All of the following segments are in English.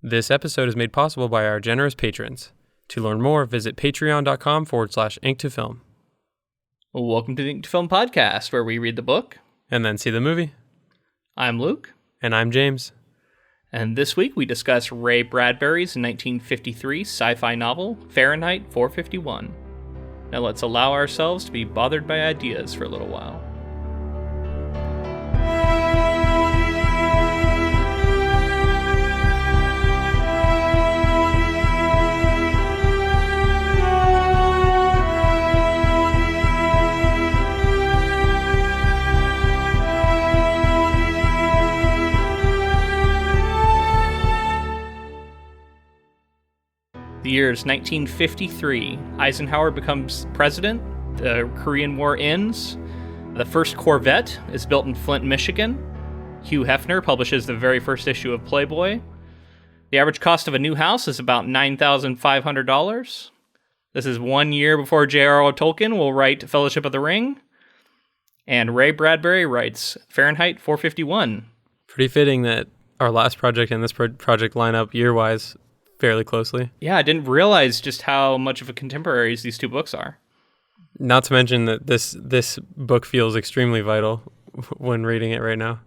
This episode is made possible by our generous patrons. To learn more, visit patreon.com/ink2film. Well, welcome to the Ink to Film podcast, where we read the book And then see the movie. I'm Luke. And I'm James. And this week we discuss Ray Bradbury's 1953 sci-fi novel, Fahrenheit 451. Now let's allow ourselves to be bothered by ideas for a little while. The year is 1953. Eisenhower becomes president. The Korean War ends. The first Corvette is built in Flint, Michigan. Hugh Hefner publishes the very first issue of Playboy. The average cost of a new house is about $9,500. This is 1 year before J.R.R. Tolkien will write Fellowship of the Ring. And Ray Bradbury writes Fahrenheit 451. Pretty fitting that our last project and this project line up year-wise fairly closely. Yeah, I didn't realize just how much of a contemporaries these two books are. Not to mention that this book feels extremely vital when reading it right now.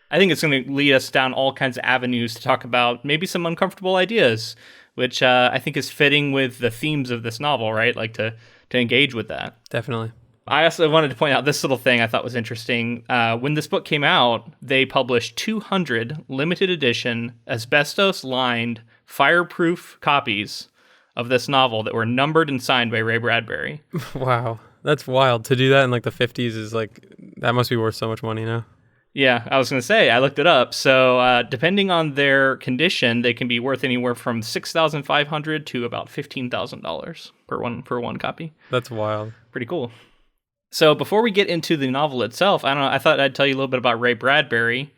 I think it's going to lead us down all kinds of avenues to talk about maybe some uncomfortable ideas, which I think is fitting with the themes of this novel, right? Like to engage with that. Definitely. I also wanted to point out this little thing I thought was interesting. When this book came out, they published 200 limited edition, asbestos-lined, fireproof copies of this novel that were numbered and signed by Ray Bradbury. Wow. That's wild. To do that in like the 50s is like, that must be worth so much money now. Yeah, I was going to say, I looked it up. So depending on their condition, they can be worth anywhere from $6,500 to about $15,000 per one copy. That's wild. Pretty cool. So before we get into the novel itself, I thought I'd tell you a little bit about Ray Bradbury.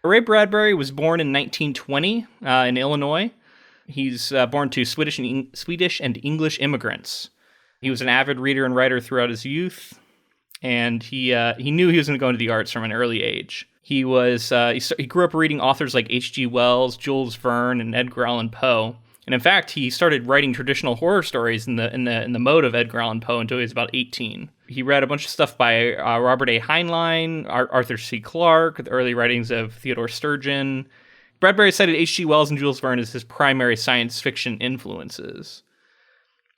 Ray Bradbury was born in 1920 in Illinois. He's born to Swedish and English immigrants. He was an avid reader and writer throughout his youth, and he knew he was going to go into the arts from an early age. He grew up reading authors like H.G. Wells, Jules Verne, and Edgar Allan Poe. And in fact, he started writing traditional horror stories in the mode of Edgar Allan Poe until he was about 18. He read a bunch of stuff by Robert A. Heinlein, Arthur C. Clarke, the early writings of Theodore Sturgeon. Bradbury cited H.G. Wells and Jules Verne as his primary science fiction influences.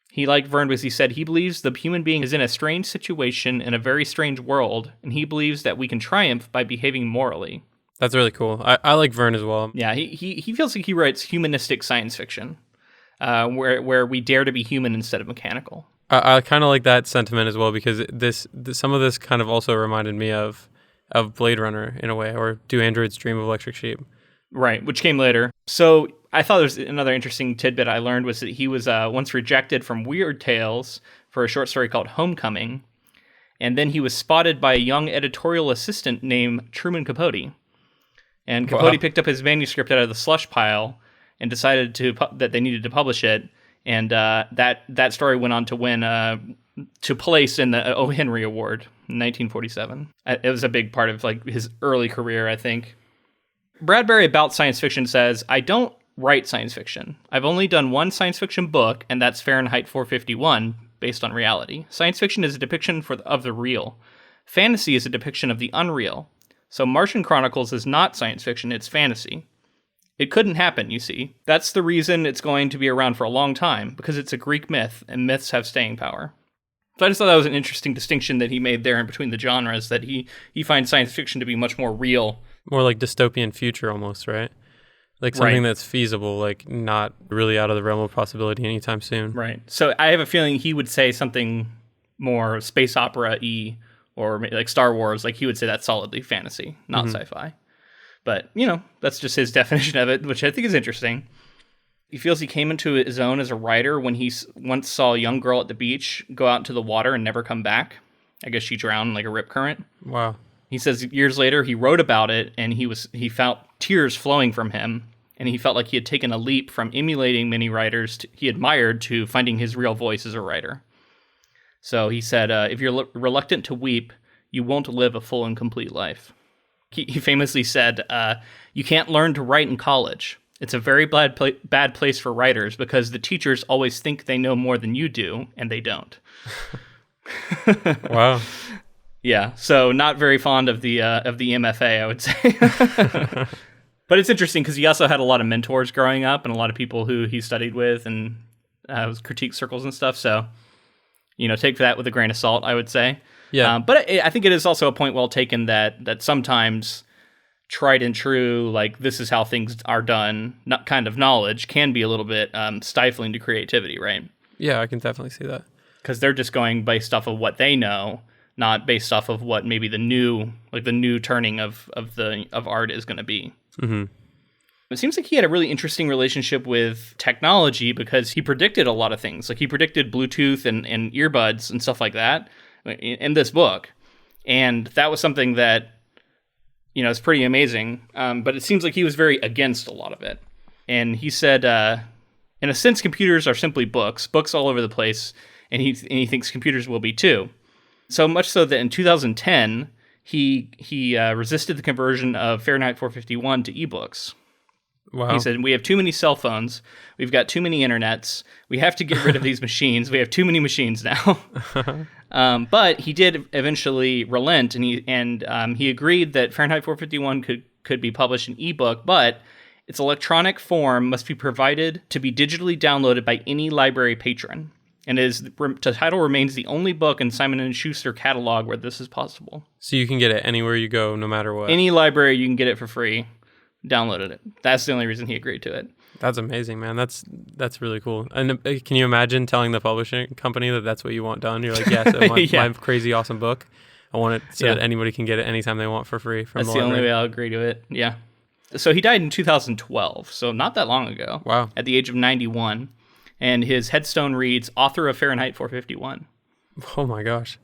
He liked Verne because he said he believes the human being is in a strange situation in a very strange world, and he believes that we can triumph by behaving morally. That's really cool. I like Verne as well. Yeah, he feels like he writes humanistic science fiction, where we dare to be human instead of mechanical. I kind of like that sentiment as well, because some of this kind of also reminded me of Blade Runner in a way, or Do Androids Dream of Electric Sheep? Right, which came later. So I thought there's another interesting tidbit I learned was that he was once rejected from Weird Tales for a short story called Homecoming, and then he was spotted by a young editorial assistant named Truman Capote. And Capote picked up his manuscript out of the slush pile and decided that they needed to publish it. And that story went on to win to place in the O. Henry Award in 1947. It was a big part of like his early career, I think. Bradbury about science fiction says, "I don't write science fiction. I've only done one science fiction book, and that's Fahrenheit 451, based on reality. Science fiction is a depiction of the real. Fantasy is a depiction of the unreal. So Martian Chronicles is not science fiction, it's fantasy. It couldn't happen, you see. That's the reason it's going to be around for a long time, because it's a Greek myth, and myths have staying power." So I just thought that was an interesting distinction that he made there in between the genres, that he finds science fiction to be much more real. More like dystopian future almost, right? Like something that's feasible, like not really out of the realm of possibility anytime soon. Right. So I have a feeling he would say something more space opera-y, or like Star Wars, like he would say that's solidly fantasy, not sci-fi. But, that's just his definition of it, which I think is interesting. He feels he came into his own as a writer when he once saw a young girl at the beach go out into the water and never come back. I guess she drowned like a rip current. Wow. He says years later he wrote about it, and he felt tears flowing from him, and he felt like he had taken a leap from emulating many writers he admired to finding his real voice as a writer. So he said, if you're reluctant to weep, you won't live a full and complete life. He famously said, you can't learn to write in college. It's a very bad place for writers because the teachers always think they know more than you do, and they don't. Wow. Yeah, so not very fond of the MFA, I would say. But it's interesting because he also had a lot of mentors growing up and a lot of people who he studied with and critique circles and stuff. So, take that with a grain of salt, I would say. Yeah. But I think it is also a point well taken that sometimes tried and true, like this is how things are done, not kind of knowledge can be a little bit stifling to creativity, right? Yeah, I can definitely see that. Because they're just going based off of what they know, not based off of what maybe the new turning of art is going to be. Mm-hmm. It seems like he had a really interesting relationship with technology because he predicted a lot of things. Like he predicted Bluetooth and earbuds and stuff like that in this book. And that was something that, is pretty amazing. But it seems like he was very against a lot of it. And he said, in a sense, computers are simply books all over the place. And he thinks computers will be too. So much so that in 2010, he resisted the conversion of Fahrenheit 451 to ebooks. Wow. He said, we have too many cell phones. We've got too many internets. We have to get rid of these machines. We have too many machines now. But he did eventually relent, and he agreed that Fahrenheit 451 could be published in ebook, but its electronic form must be provided to be digitally downloaded by any library patron. And the title remains the only book in Simon & Schuster catalog where this is possible. So you can get it anywhere you go, no matter what. Any library, you can get it for free. Downloaded it. That's the only reason he agreed to it. That's amazing, man. That's really cool. And can you imagine telling the publishing company that that's what you want done? You're like, yes, I want my crazy awesome book. I want it so that anybody can get it anytime they want for free. From that's the only way I'll agree to it. Yeah. So he died in 2012, so not that long ago. Wow. At the age of 91. And his headstone reads, author of Fahrenheit 451. Oh my gosh.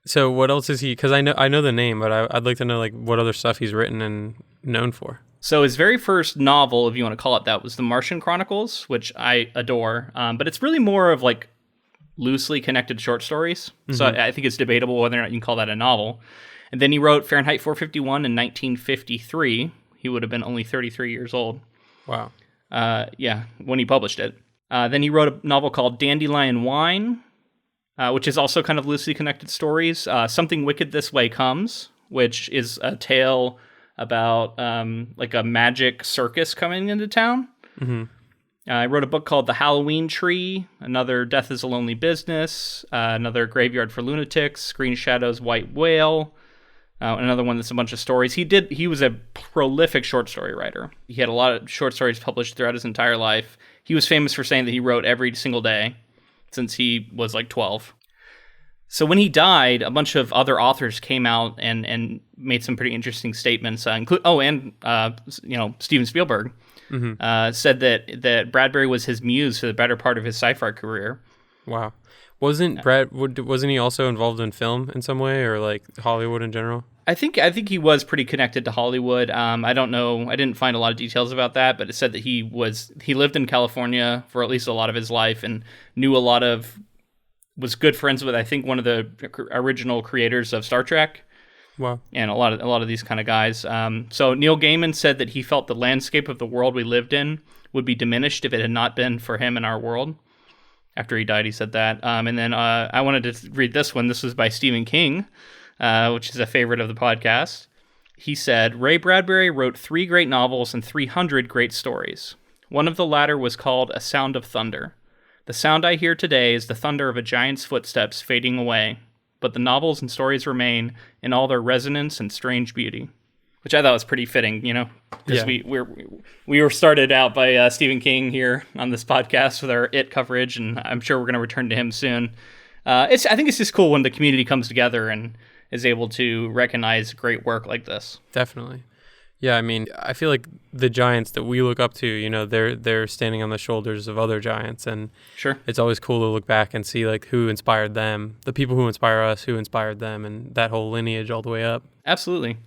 So what else is he? Because I know the name, but I'd like to know like what other stuff he's written and known for. So his very first novel, if you want to call it that, was The Martian Chronicles, which I adore. But it's really more of like loosely connected short stories. Mm-hmm. So I think it's debatable whether or not you can call that a novel. And then he wrote Fahrenheit 451 in 1953. He would have been only 33 years old. Wow. When he published it. Then he wrote a novel called Dandelion Wine, which is also kind of loosely connected stories. Something Wicked This Way Comes, which is a tale about like a magic circus coming into town. Mm-hmm. I wrote a book called The Halloween Tree, another Death is a Lonely Business, another Graveyard for Lunatics, Green Shadows, White Whale, another one that's a bunch of stories. He was a prolific short story writer. He had a lot of short stories published throughout his entire life. He was famous for saying that he wrote every single day since he was like 12. So when he died, a bunch of other authors came out and made some pretty interesting statements. Steven Spielberg said that Bradbury was his muse for the better part of his sci-fi career. Wow. Wasn't he also involved in film in some way, or like Hollywood in general? I think he was pretty connected to Hollywood. I don't know. I didn't find a lot of details about that, but it said that he lived in California for at least a lot of his life and was good friends with, I think, one of the original creators of Star Trek. Wow. And a lot of these kind of guys. So Neil Gaiman said that he felt the landscape of the world we lived in would be diminished if it had not been for him in our world. After he died, he said that. And then I wanted to read this one. This was by Stephen King, which is a favorite of the podcast. He said, Ray Bradbury wrote 3 great novels and 300 great stories. One of the latter was called A Sound of Thunder. The sound I hear today is the thunder of a giant's footsteps fading away, but the novels and stories remain in all their resonance and strange beauty. Which I thought was pretty fitting, because we were started out by Stephen King here on this podcast with our It coverage, and I'm sure we're going to return to him soon. I think it's just cool when the community comes together and is able to recognize great work like this. Definitely. Yeah, I mean, I feel like the giants that we look up to, they're standing on the shoulders of other giants, and sure, it's always cool to look back and see like who inspired them, the people who inspire us, who inspired them, and that whole lineage all the way up. Absolutely.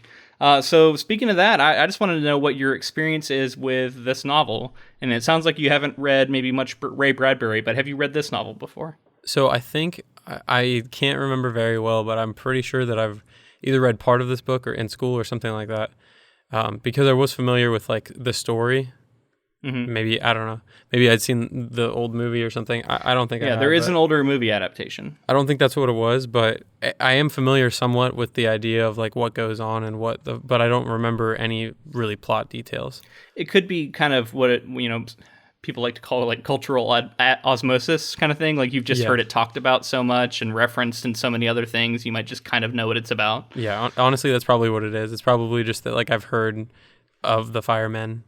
So speaking of that, I just wanted to know what your experience is with this novel, and it sounds like you haven't read maybe much Ray Bradbury, but have you read this novel before? So I think I can't remember very well, but I'm pretty sure that I've either read part of this book or in school or something like that. Because I was familiar with like the story Maybe, I don't know. Maybe I'd seen the old movie or something. I don't think I have. Yeah, there is an older movie adaptation. I don't think that's what it was, but I am familiar somewhat with the idea of like what goes on and but I don't remember any really plot details. It could be kind of what it, people like to call it like cultural osmosis kind of thing. Like you've just heard it talked about so much and referenced in so many other things, you might just kind of know what it's about. Yeah, honestly, that's probably what it is. It's probably just that like I've heard of the firemen.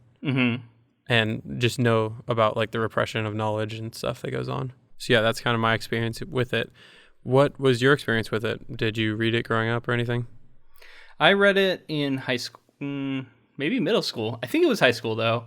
And just know about like the repression of knowledge and stuff that goes on. So yeah, that's kind of my experience with it. What was your experience with it? Did you read it growing up or anything? I read it in high school, maybe middle school. I think it was high school though.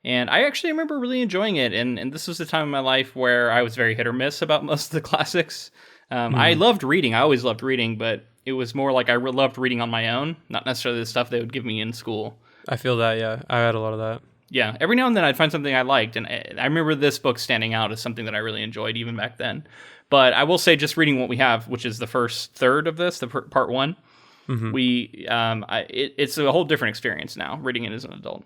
And I actually remember really enjoying it. And this was the time in my life where I was very hit or miss about most of the classics. I loved reading. I always loved reading, but it was more like I loved reading on my own, not necessarily the stuff they would give me in school. I feel that, yeah. I had a lot of that. Yeah, every now and then I'd find something I liked, and I remember this book standing out as something that I really enjoyed even back then. But I will say, just reading what we have, which is the first third of this, the part one, it's a whole different experience now, reading it as an adult.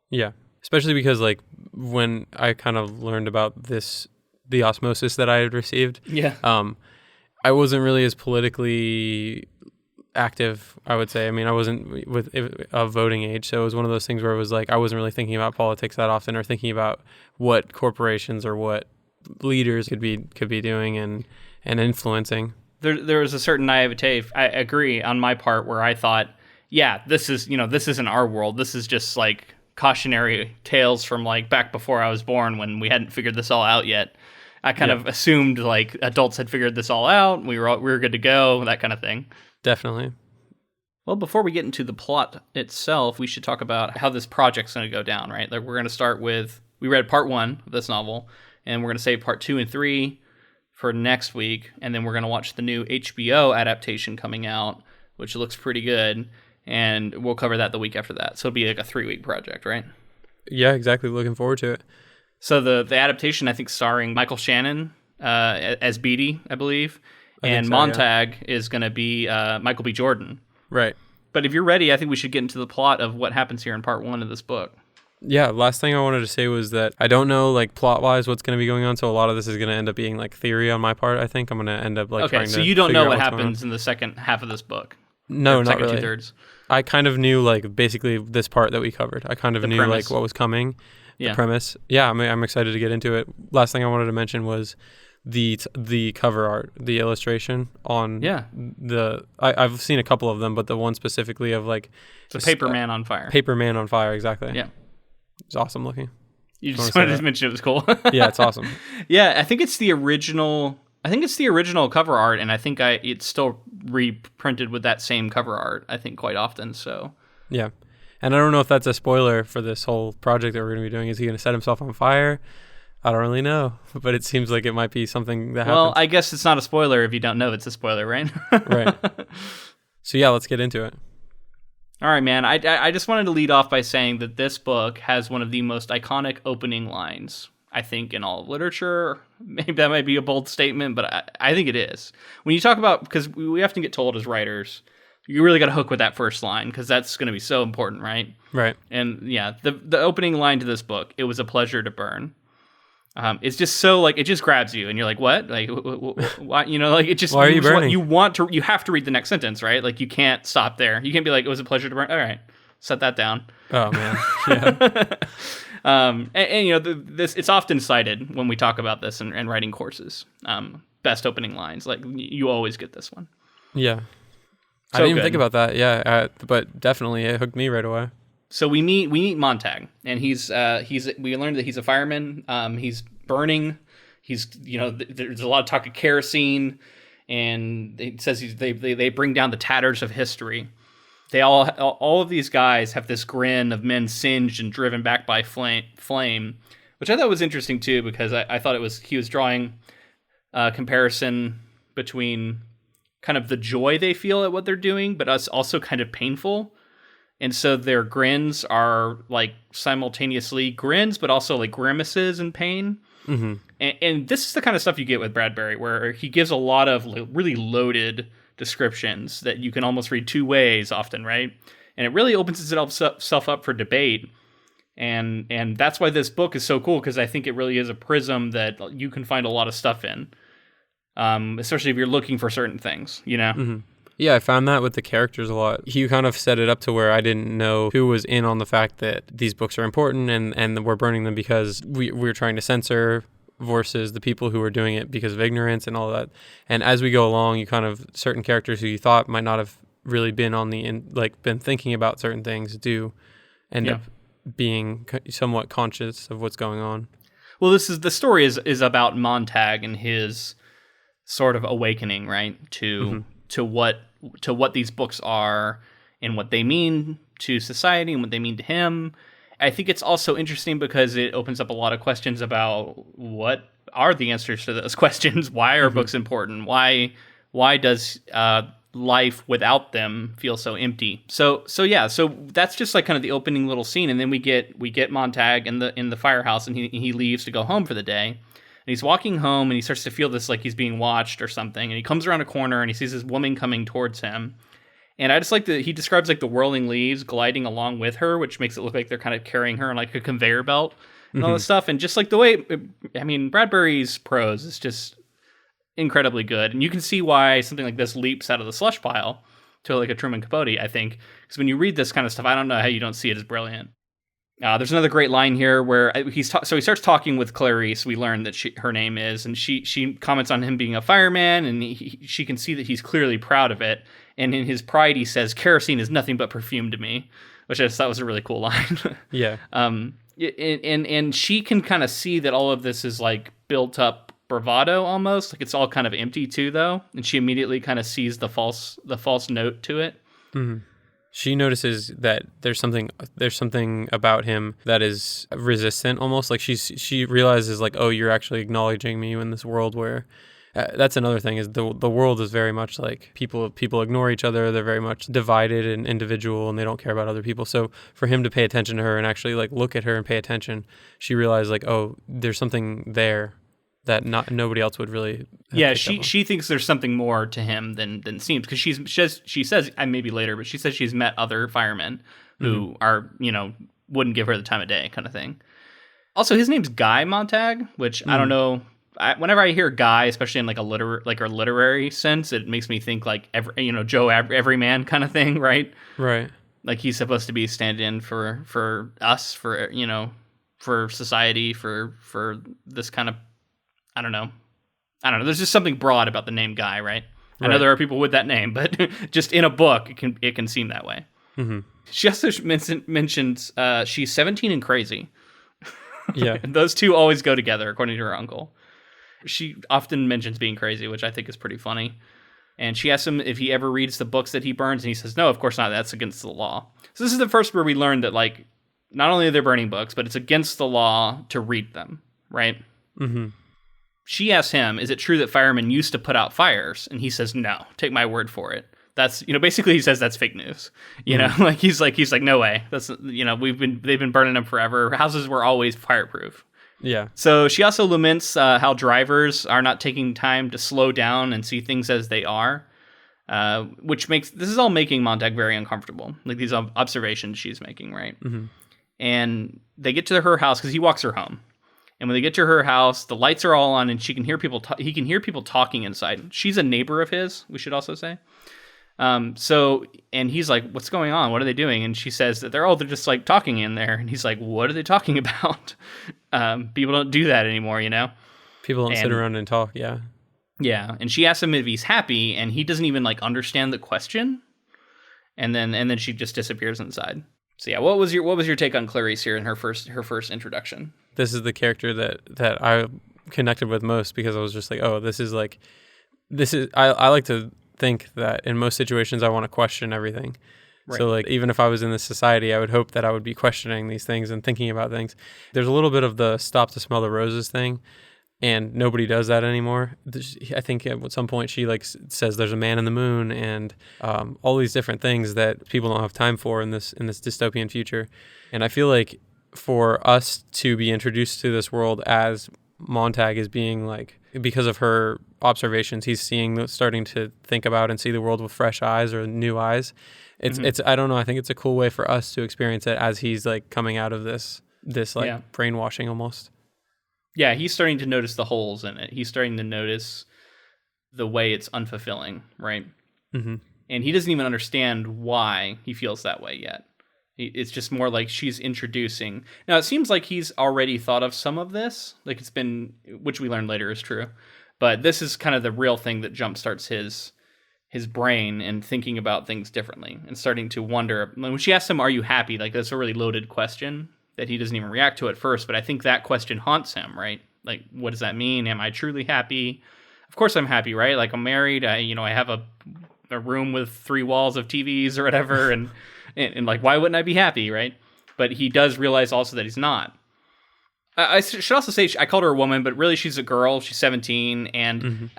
Yeah, especially because like when I kind of learned about the osmosis that I had received, I wasn't really as politically active, I would say. I mean, I wasn't of voting age, so it was one of those things where it was like I wasn't really thinking about politics that often, or thinking about what corporations or what leaders could be doing and influencing. There was a certain naivete, I agree, on my part, where I thought, yeah, this isn't our world. This is just like cautionary tales from like back before I was born, when we hadn't figured this all out yet. I kind of assumed like adults had figured this all out. We were good to go, that kind of thing. Definitely. Well, before we get into the plot itself, we should talk about how this project's going to go down, right? Like we're going to start with, we read part 1 of this novel, and we're going to save part 2 and 3 for next week, and then we're going to watch the new HBO adaptation coming out, which looks pretty good, and we'll cover that the week after that. So it'll be like a 3-week project, right? Yeah, exactly. Looking forward to it. So the adaptation, I think, starring Michael Shannon as Beatty, I believe. And Montag is going to be Michael B. Jordan. Right. But if you're ready, I think we should get into the plot of what happens here in part 1 of this book. Yeah, last thing I wanted to say was that I don't know, like, plot-wise what's going to be going on, so a lot of this is going to end up being, like, theory on my part, I think. I'm going to end up, like, trying to so you don't know what happens in the second half of this book? No, not really. 2/3? I kind of knew, like, basically this part that we covered. I kind of knew, premise. Like, what was coming, the premise. Yeah, I'm excited to get into it. Last thing I wanted to mention was the cover art, the illustration on I've seen a couple of them, but the one specifically of like it's a paper man on fire. Paper man on fire, exactly. Yeah, it's awesome looking. You just wanted to mention it was cool. Yeah, it's awesome. Yeah, I think it's the original cover art, and I think it's still reprinted with that same cover art, I think, quite often. So yeah, and I don't know if that's a spoiler for this whole project that we're going to be doing. Is he going to set himself on fire? I don't really know, but it seems like it might be something that happens. Well, I guess it's not a spoiler if you don't know it's a spoiler, right? Right. So yeah, let's get into it. All right, man. I just wanted to lead off by saying that this book has one of the most iconic opening lines, I think, in all of literature. Maybe that might be a bold statement, but I think it is. When you talk about, because we often get told as writers, you really got to hook with that first line, because that's going to be so important, right? Right. And yeah, the opening line to this book, "It was a pleasure to burn." It's just so, like, it just grabs you, and you're like, what? Like, what? You know, like, it just... Why are you burning? You have to read the next sentence, right? Like, you can't stop there. You can't be like, "It was a pleasure to burn." All right, set that down. Oh, man. Yeah. And you know, this, it's often cited when we talk about this in writing courses. Best opening lines. Like, you always get this one. Yeah. So I didn't even think about that. Yeah, but definitely it hooked me right away. So we meet Montag, and we learned that he's a fireman. He's burning. There's a lot of talk of kerosene, and it says they bring down the tatters of history. They all of these guys have this grin of men singed and driven back by flame, which I thought was interesting too, because I thought he was drawing a comparison between kind of the joy they feel at what they're doing, but us also kind of painful. And so their grins are like simultaneously grins, but also like grimaces and pain. Mm-hmm. And this is the kind of stuff you get with Bradbury, where he gives a lot of really loaded descriptions that you can almost read two ways often, right? And it really opens itself up for debate. And that's why this book is so cool, because I think it really is a prism that you can find a lot of stuff in, especially if you're looking for certain things, you know? Mm-hmm. Yeah, I found that with the characters a lot. He kind of set it up to where I didn't know who was in on the fact that these books are important and we're burning them because we're trying to censor, versus the people who are doing it because of ignorance and all that. And as we go along, you kind of, certain characters who you thought might not have really been been thinking about certain things do end up being somewhat conscious of what's going on. Well, the story is about Montag and his sort of awakening, right, to what these books are and what they mean to society and what they mean to him. I think it's also interesting because it opens up a lot of questions about what are the answers to those questions. Why are books important? Why does life without them feel so empty? So that's just like kind of the opening little scene, and then we get Montag in the firehouse, and he leaves to go home for the day. And he's walking home, and he starts to feel this like he's being watched or something. And he comes around a corner, and he sees this woman coming towards him. And I just like that he describes like the whirling leaves gliding along with her, which makes it look like they're kind of carrying her on like a conveyor belt and all this stuff. And just like the way, Bradbury's prose is just incredibly good. And you can see why something like this leaps out of the slush pile to like a Truman Capote, I think. Because when you read this kind of stuff, I don't know how you don't see it as brilliant. There's another great line here where he starts talking with Clarice. We learn that her name is, and she comments on him being a fireman, and she can see that he's clearly proud of it. And in his pride, he says, "Kerosene is nothing but perfume to me," which I just thought was a really cool line. Yeah. And she can kind of see that all of this is like built up bravado almost, like it's all kind of empty too, though. And she immediately kind of sees the false note to it. Mm-hmm. She notices that there's something about him that is resistant, almost like she realizes like, oh, you're actually acknowledging me in this world where. That's another thing, is the world is very much like people ignore each other. They're very much divided and individual, and they don't care about other people. So for him to pay attention to her and actually like look at her and pay attention, she realized like, oh, there's something there that nobody else would really. Yeah, she thinks there's something more to him than seems, because she says, maybe later, but she says she's met other firemen who are, wouldn't give her the time of day kind of thing. Also, his name's Guy Montag, which I don't know. Whenever I hear Guy, especially in like a literary sense, it makes me think like Joe Everyman kind of thing, right? Right. Like he's supposed to be stand-in for us, for society, for this kind of I don't know. There's just something broad about the name Guy, right? I know there are people with that name, but just in a book, it can seem that way. Mm-hmm. She also mentions she's 17 and crazy. Yeah, and those two always go together, according to her uncle. She often mentions being crazy, which I think is pretty funny. And she asks him if he ever reads the books that he burns, and he says, no, of course not. That's against the law. So this is the first where we learned that, like, not only are they burning books, but it's against the law to read them, right? Mm-hmm. She asks him, is it true that firemen used to put out fires? And he says, no, take my word for it. That's, basically he says that's fake news. Like he's like, no way. That's, they've been burning them forever. Houses were always fireproof. Yeah. So she also laments how drivers are not taking time to slow down and see things as they are, which this is all making Montag very uncomfortable. Like these observations she's making, right? Mm-hmm. And they get to her house because he walks her home. And when they get to her house, the lights are all on, and she can hear people. He can hear people talking inside. She's a neighbor of his, we should also say. And he's like, what's going on? What are they doing? And she says that they're just like talking in there. And he's like, what are they talking about? People don't do that anymore, People don't sit around and talk. Yeah. Yeah. And she asks him if he's happy, and he doesn't even like understand the question. And then she just disappears inside. So yeah, what was your take on Clarice here in her first introduction? This is the character that I connected with most, because I was just like, oh, this is I like to think that in most situations I want to question everything. Right. So like, even if I was in this society, I would hope that I would be questioning these things and thinking about things. There's a little bit of the stop to smell the roses thing, and nobody does that anymore. I think at some point she like says there's a man in the moon, and all these different things that people don't have time for in this dystopian future. And I feel like for us to be introduced to this world as Montag is being like, because of her observations, he's starting to think about and see the world with fresh eyes or new eyes. It's I don't know, I think it's a cool way for us to experience it as he's like coming out of this this like brainwashing almost. Yeah, he's starting to notice the holes in it. He's starting to notice the way it's unfulfilling, right? Mm-hmm. And he doesn't even understand why he feels that way yet. It's just more like she's introducing. Now, it seems like he's already thought of some of this, like it's been, which we learn later is true. But this is kind of the real thing that jumpstarts his brain and thinking about things differently and starting to wonder. When she asks him, "Are you happy?" Like, that's a really loaded question that he doesn't even react to at first. But I think that question haunts him, right? Like, what does that mean? Am I truly happy? Of course I'm happy, right? Like, I'm married. I have a room with 3 walls of TVs or whatever, and like, why wouldn't I be happy, right? But he does realize also that he's not. I should also say I called her a woman, but really she's a girl. She's 17, and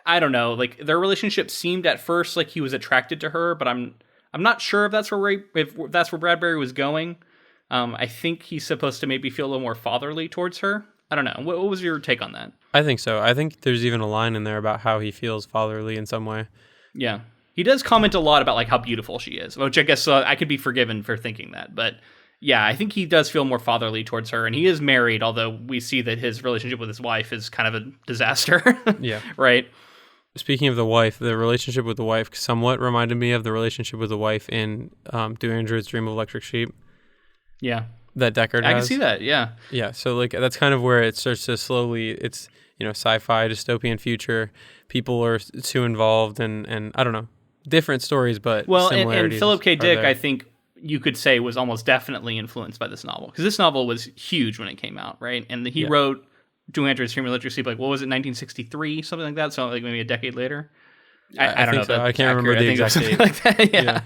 I don't know. Like, their relationship seemed at first like he was attracted to her, but I'm not sure if that's where Bradbury was going. I think he's supposed to maybe feel a little more fatherly towards her. I don't know. What was your take on that? I think so. I think there's even a line in there about how he feels fatherly in some way. Yeah. He does comment a lot about like how beautiful she is, which I guess I could be forgiven for thinking that. But yeah, I think he does feel more fatherly towards her, and he is married, although we see that his relationship with his wife is kind of a disaster. Yeah. Right. Speaking of the wife, the relationship with the wife somewhat reminded me of the relationship with the wife in Do Androids Dream of Electric Sheep? Yeah. That Deckard has. I can see that, yeah. Yeah, so like that's kind of where it starts to slowly, it's, sci-fi, dystopian future, people are too involved, and I don't know, different stories, but similarities. And Philip K. Dick, there. I think you could say, was almost definitely influenced by this novel, because this novel was huge when it came out, right? And he wrote Do Androids Dream of Electric Sheep, like, what was it, 1963, something like that, so like maybe a decade later? I don't know. So. I can't remember the exact date. Like that, yeah.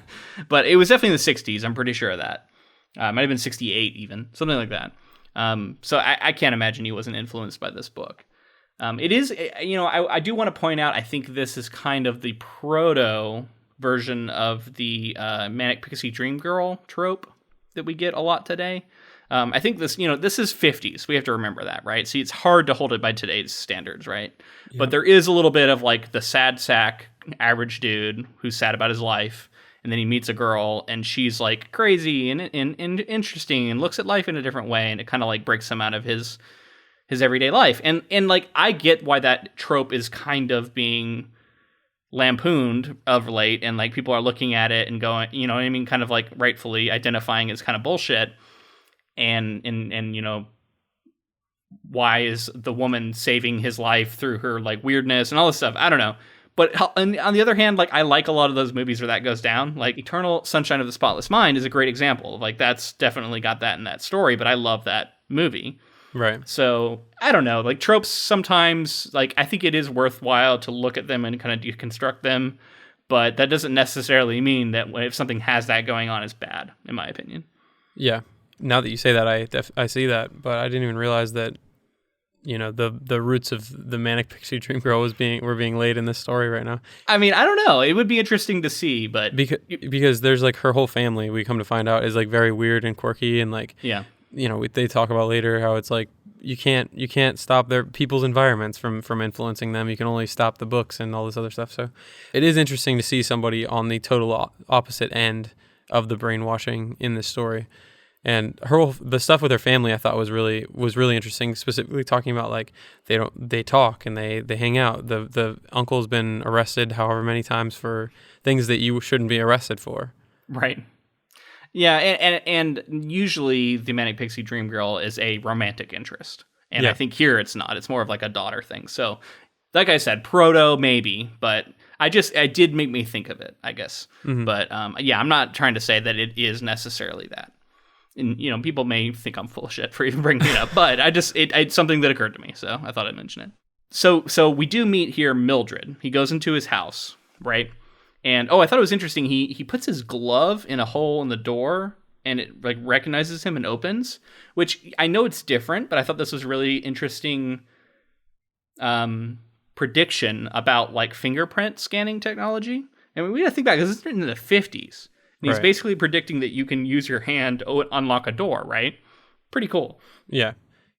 But it was definitely in the 60s, I'm pretty sure of that. Might have been 68 even, something like that. So I can't imagine he wasn't influenced by this book. It is, I do want to point out, I think this is kind of the proto version of the manic-pixie-dream-girl trope that we get a lot today. I think this, this is 50s. We have to remember that, right? See, it's hard to hold it by today's standards, right? Yep. But there is a little bit of like the sad sack average dude who's sad about his life. And then he meets a girl, and she's like crazy and interesting, and looks at life in a different way, and it kind of like breaks him out of his everyday life. And like, I get why that trope is kind of being lampooned of late, and like people are looking at it and going, kind of like rightfully identifying as kind of bullshit. And why is the woman saving his life through her like weirdness and all this stuff? I don't know. But on the other hand, like, I like a lot of those movies where that goes down. Like Eternal Sunshine of the Spotless Mind is a great example. Like, that's definitely got that in that story, but I love that movie. Right. So I don't know, like tropes sometimes, like, I think it is worthwhile to look at them and kind of deconstruct them, but that doesn't necessarily mean that if something has that going on, it's bad, in my opinion. Yeah. Now that you say that, I see that, but I didn't even realize that, the roots of the manic-pixie-dream-girl were being laid in this story right now. I mean, I don't know. It would be interesting to see, but because there's like her whole family, we come to find out, is like very weird and quirky, and like they talk about later how it's like you can't stop their people's environments from influencing them. You can only stop the books and all this other stuff. So it is interesting to see somebody on the total opposite end of the brainwashing in this story. And the stuff with her family, I thought was really interesting. Specifically talking about like they talk and they hang out. The uncle's been arrested however many times for things that you shouldn't be arrested for. Right. Yeah, and usually the manic-pixie-dream-girl is a romantic interest, and I think here it's not. It's more of like a daughter thing. So, like I said, proto maybe, but it did make me think of it, I guess. Mm-hmm. But I'm not trying to say that it is necessarily that. And, people may think I'm full of shit for even bringing it up, but it's something that occurred to me, so I thought I'd mention it. So we do meet here Mildred. He goes into his house, right? And, I thought it was interesting. He puts his glove in a hole in the door, and it like recognizes him and opens, which I know it's different, but I thought this was really interesting prediction about like fingerprint scanning technology. I mean, we got to think back, because it's written in the 50s. And he's basically predicting that you can use your hand to unlock a door, right? Pretty cool. Yeah.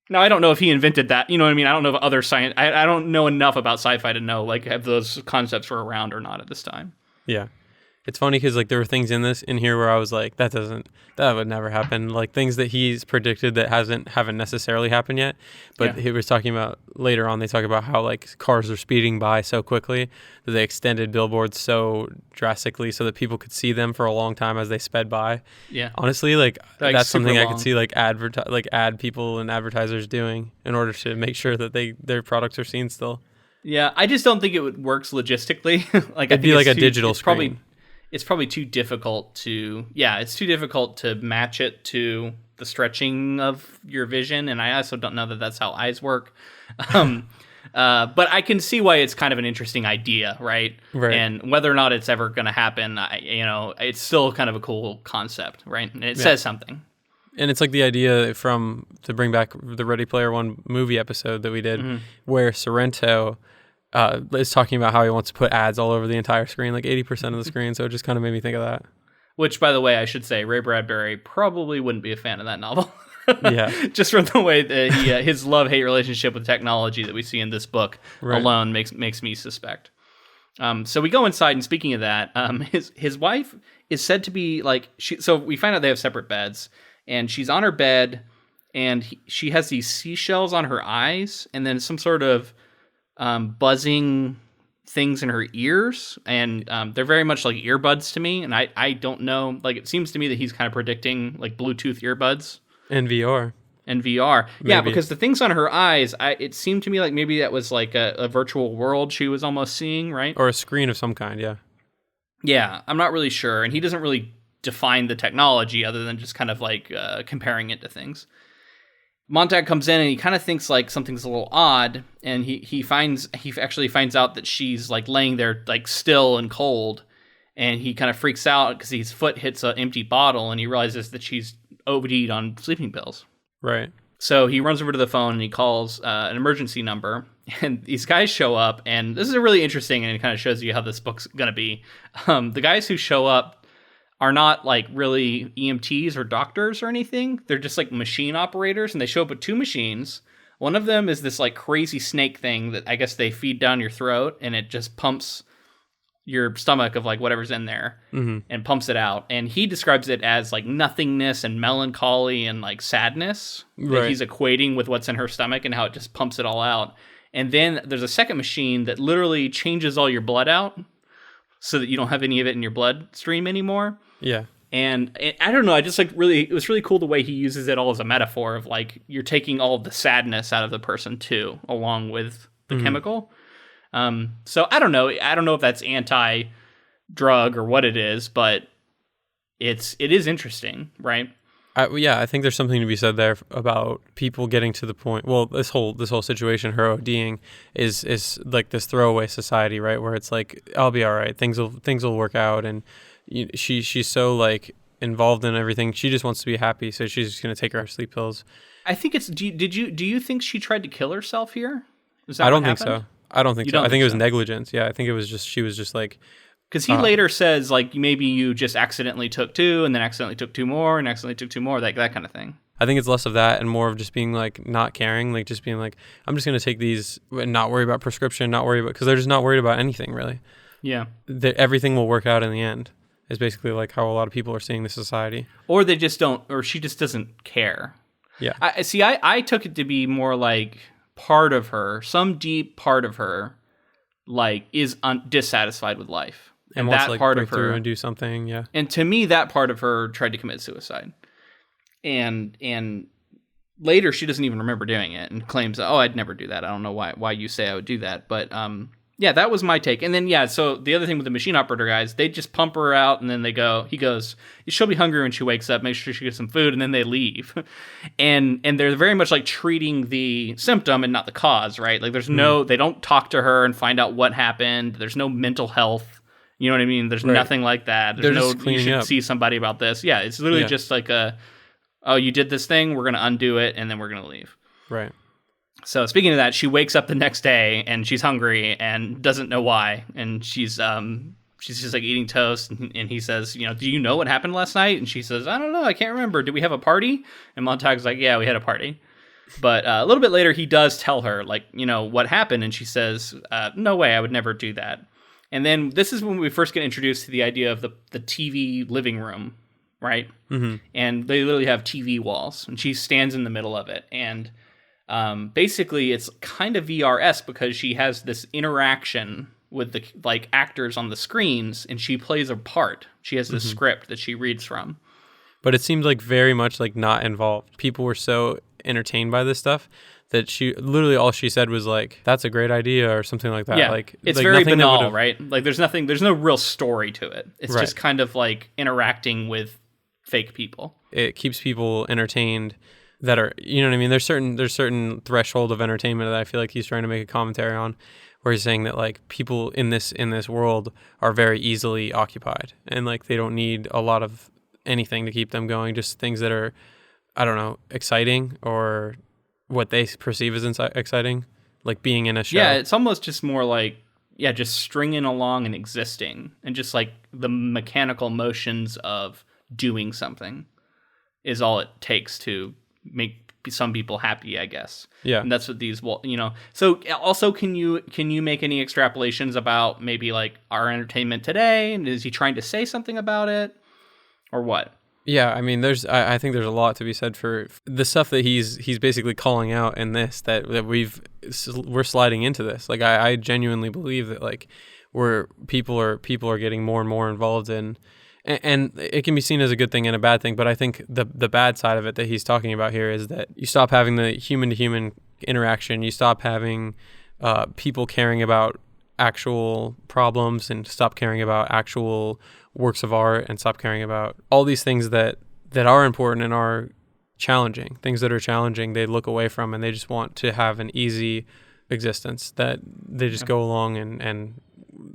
Now, I don't know if he invented that. You know what I mean? I don't know if other science... I don't know enough about sci-fi to know, like, if those concepts were around or not at this time. Yeah. It's funny because like there were things in here where I was like, that would never happen. Like things that he's predicted that haven't necessarily happened yet. But he was talking about later on. They talk about how like cars are speeding by so quickly that they extended billboards so drastically so that people could see them for a long time as they sped by. Yeah. Honestly, like that's something I could see like ad people and advertisers doing in order to make sure that their products are seen still. Yeah, I just don't think it works logistically. It'd be like a digital screen. It's probably too difficult to match it to the stretching of your vision, and I also don't know that that's how eyes work. But I can see why it's kind of an interesting idea, right? Right. And whether or not it's ever going to happen, it's still kind of a cool concept, right? And it says something. And it's like the idea to bring back the Ready Player One movie episode that we did, where Sorrento is talking about how he wants to put ads all over the entire screen, like 80% of the screen. So it just kind of made me think of that. Which, by the way, I should say, Ray Bradbury probably wouldn't be a fan of that novel. Yeah. Just from the way that his love-hate relationship with technology that we see in this book alone makes me suspect. So we go inside, and speaking of that, his wife is said to be like, so we find out they have separate beds, and she's on her bed, and she has these seashells on her eyes, and then some sort of buzzing things in her ears, and they're very much like earbuds to me, and I don't know, like it seems to me that he's kind of predicting like Bluetooth earbuds and VR. Maybe. Yeah, because the things on her eyes, it seemed to me like maybe that was like a virtual world she was almost seeing, right? Or a screen of some kind. Yeah, I'm not really sure, and he doesn't really define the technology other than just kind of like comparing it to things. Montag comes in and he kind of thinks like something's a little odd, and he actually finds out that she's like laying there like still and cold, and he kind of freaks out because his foot hits an empty bottle, and he realizes that she's OD'd on sleeping pills. Right. So he runs over to the phone and he calls an emergency number, and these guys show up, and this is really interesting, and it kind of shows you how this book's gonna be. The guys who show up are not like really EMTs or doctors or anything. They're just like machine operators, and they show up with two machines. One of them is this like crazy snake thing that I guess they feed down your throat, and it just pumps your stomach of like whatever's in there and pumps it out. And he describes it as like nothingness and melancholy and like sadness that he's equating with what's in her stomach and how it just pumps it all out. And then there's a second machine that literally changes all your blood out so that you don't have any of it in your bloodstream anymore. Yeah. And I don't know, I just like it was really cool the way he uses it all as a metaphor of like, you're taking all of the sadness out of the person too, along with the chemical. So I don't know if that's anti-drug or what it is, but it is interesting, right? I think there's something to be said there about people getting to the point. Well, this whole situation, her ODing, is like this throwaway society, right? Where it's like, I'll be all right, things will work out, and she's so like involved in everything. She just wants to be happy, so she's just gonna take her sleep pills. I think it's. Do you think she tried to kill herself here? I don't think so. I think it was negligence. Yeah, I think it was just she was just like. Because he later says, like, maybe you just accidentally took two, and then accidentally took two more, and accidentally took two more, like that kind of thing. I think it's less of that and more of just being, like, not caring, like, just being like, I'm just going to take these and not worry about prescription, because they're just not worried about anything, really. Yeah. Everything will work out in the end, is basically, like, how a lot of people are seeing the society. Or they just don't, or she just doesn't care. Yeah. I took it to be more like part of her, some deep part of her, like, is dissatisfied with life. And wants to like break through and do something, yeah. And to me, that part of her tried to commit suicide. And later, she doesn't even remember doing it and claims, "Oh, I'd never do that. I don't know why you say I would do that." But yeah, that was my take. And then so the other thing with the machine operator guys, they just pump her out, and then he goes, she'll be hungry when she wakes up. Make sure she gets some food, and then they leave. and they're very much like treating the symptom and not the cause, right? Like there's they don't talk to her and find out what happened. There's no mental health. You know what I mean? There's nothing like that. There's you should see somebody about this. Yeah, it's literally just like oh, you did this thing, we're going to undo it, and then we're going to leave. Right. So speaking of that, she wakes up the next day, and she's hungry and doesn't know why. And she's just like eating toast, and he says, do you know what happened last night? And she says, I don't know, I can't remember. Did we have a party? And Montag's like, yeah, we had a party. But a little bit later, he does tell her, like, what happened, and she says, no way, I would never do that. And then this is when we first get introduced to the idea of the TV living room, right? Mm-hmm. And they literally have TV walls, and she stands in the middle of it. And basically, it's kind of VR-esque because she has this interaction with the like actors on the screens, and she plays a part. She has this script that she reads from. But it seemed like very much like not involved. People were so entertained by this stuff that she literally all she said was like, "That's a great idea" or something like that. Yeah, like it's like very banal, right? Like there's no real story to it. It's right. just kind of like interacting with fake people. It keeps people entertained that are, you know what I mean? There's certain threshold of entertainment that I feel like he's trying to make a commentary on, where he's saying that like people in this world are very easily occupied, and like they don't need a lot of anything to keep them going, just things that are, I don't know, exciting or what they perceive as exciting, like being in a show. Yeah, it's almost just more like, just stringing along and existing, and just like the mechanical motions of doing something is all it takes to make some people happy, I guess. Yeah. And that's what these, so also can you make any extrapolations about maybe like our entertainment today? And is he trying to say something about it or what? Yeah, I mean, I think there's a lot to be said for the stuff that he's basically calling out in this, that we're sliding into this. Like I genuinely believe that like people are getting more and more involved in, and it can be seen as a good thing and a bad thing. But I think the bad side of it that he's talking about here is that you stop having the human to human interaction. You stop having people caring about actual problems, and stop caring about actual works of art, and stop caring about all these things that are important and are challenging. Things that are challenging, they look away from, and they just want to have an easy existence that they just go along, and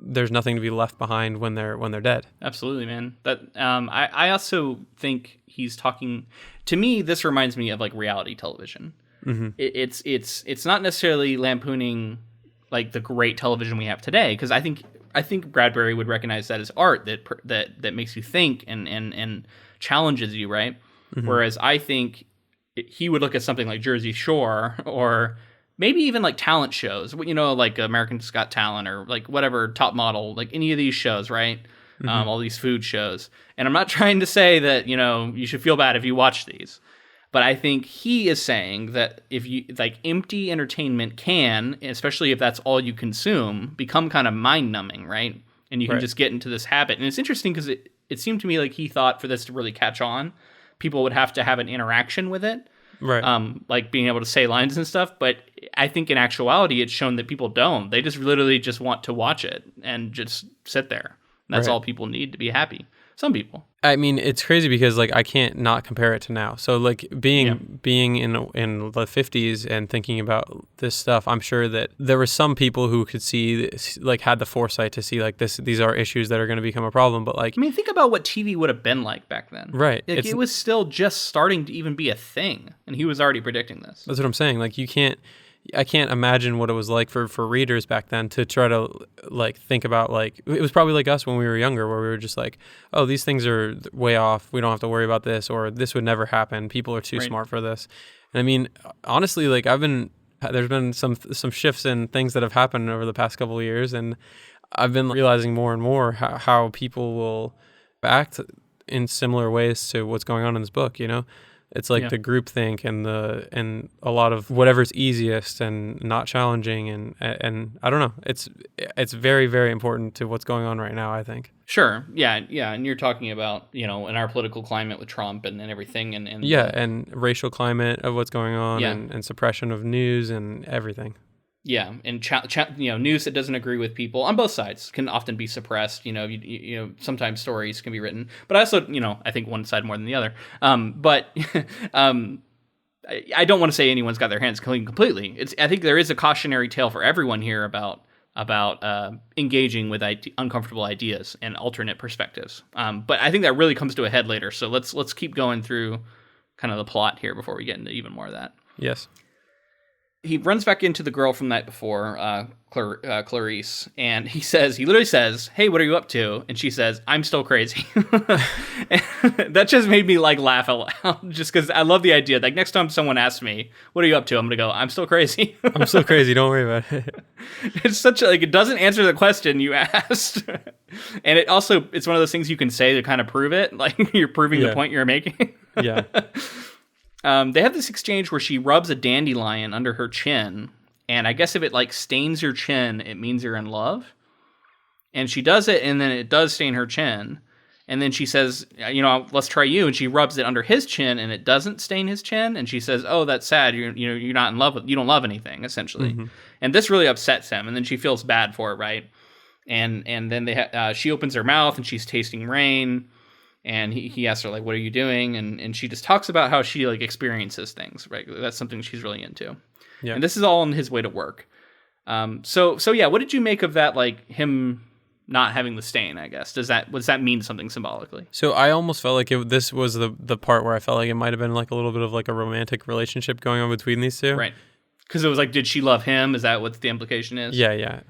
there's nothing to be left behind when they're dead. Absolutely, man. That I also think he's talking, to me, this reminds me of like reality television. Mm-hmm. It's not necessarily lampooning like the great television we have today, because I think Bradbury would recognize that as art that makes you think and challenges you, right? Mm-hmm. Whereas I think he would look at something like Jersey Shore, or maybe even like talent shows, like American's Got Talent, or like whatever, Top Model, like any of these shows, right? Mm-hmm. All these food shows. And I'm not trying to say that, you should feel bad if you watch these. But I think he is saying that if you like empty entertainment can, especially if that's all you consume, become kind of mind numbing, right? And you can just get into this habit. And it's interesting because it seemed to me like he thought for this to really catch on, people would have to have an interaction with it. Right. Like being able to say lines and stuff. But I think in actuality, it's shown that people don't. They just literally just want to watch it and just sit there. And that's all people need to be happy. Some people. I mean, it's crazy because like I can't not compare it to now. So like being in the 50s and thinking about this stuff, I'm sure that there were some people who could see, like, had the foresight to see like these are issues that are going to become a problem. But like, I mean, think about what TV would have been like back then. Right. Like, it was still just starting to even be a thing, and he was already predicting this. That's what I'm saying. Like I can't imagine what it was like for readers back then to try to like think about, like, it was probably like us when we were younger, where we were just like, oh, these things are way off. We don't have to worry about this, or this would never happen. People are too smart for this. And I mean, honestly, like there's been some shifts in things that have happened over the past couple of years. And I've been realizing more and more how people will act in similar ways to what's going on in this book, It's like the groupthink and a lot of whatever's easiest and not challenging, and I don't know. It's very, very important to what's going on right now, I think. Sure. Yeah. And you're talking about, in our political climate with Trump and everything, and and racial climate of what's going on, and suppression of news and everything. Yeah, and news that doesn't agree with people on both sides can often be suppressed. Sometimes stories can be written, but also, I think one side more than the other. But I don't want to say anyone's got their hands clean completely. I think there is a cautionary tale for everyone here about engaging with uncomfortable ideas and alternate perspectives. But I think that really comes to a head later. So let's keep going through kind of the plot here before we get into even more of that. Yes. He runs back into the girl from the night before, Clarice, and he literally says, "Hey, what are you up to?" And she says, "I'm still crazy." That just made me like laugh out loud, just because I love the idea. Like, next time someone asks me, "What are you up to?" I'm gonna go, "I'm still crazy." I'm still crazy. Don't worry about it. It's such a, like, it doesn't answer the question you asked. And it's one of those things you can say to kind of prove it. Like, you're proving the point you're making. Yeah. They have this exchange where she rubs a dandelion under her chin. And I guess if it, like, stains your chin, it means you're in love. And she does it, and then it does stain her chin. And then she says, you know, let's try you. And she rubs it under his chin, and it doesn't stain his chin. And she says, oh, that's sad. You're not in love with, you don't love anything, essentially. Mm-hmm. And this really upsets him. And then she feels bad for it, right? And then she opens her mouth, and she's tasting rain. And he asks her, like, what are you doing? And she just talks about how she, like, experiences things, right? That's something she's really into. Yeah. And this is all on his way to work. So yeah, what did you make of that, like, him not having the stain, I guess? Does that mean something symbolically? So I almost felt like this was the part where I felt like it might have been like a little bit of like a romantic relationship going on between these two. Right. Because it was like, did she love him? Is that what the implication is? Yeah.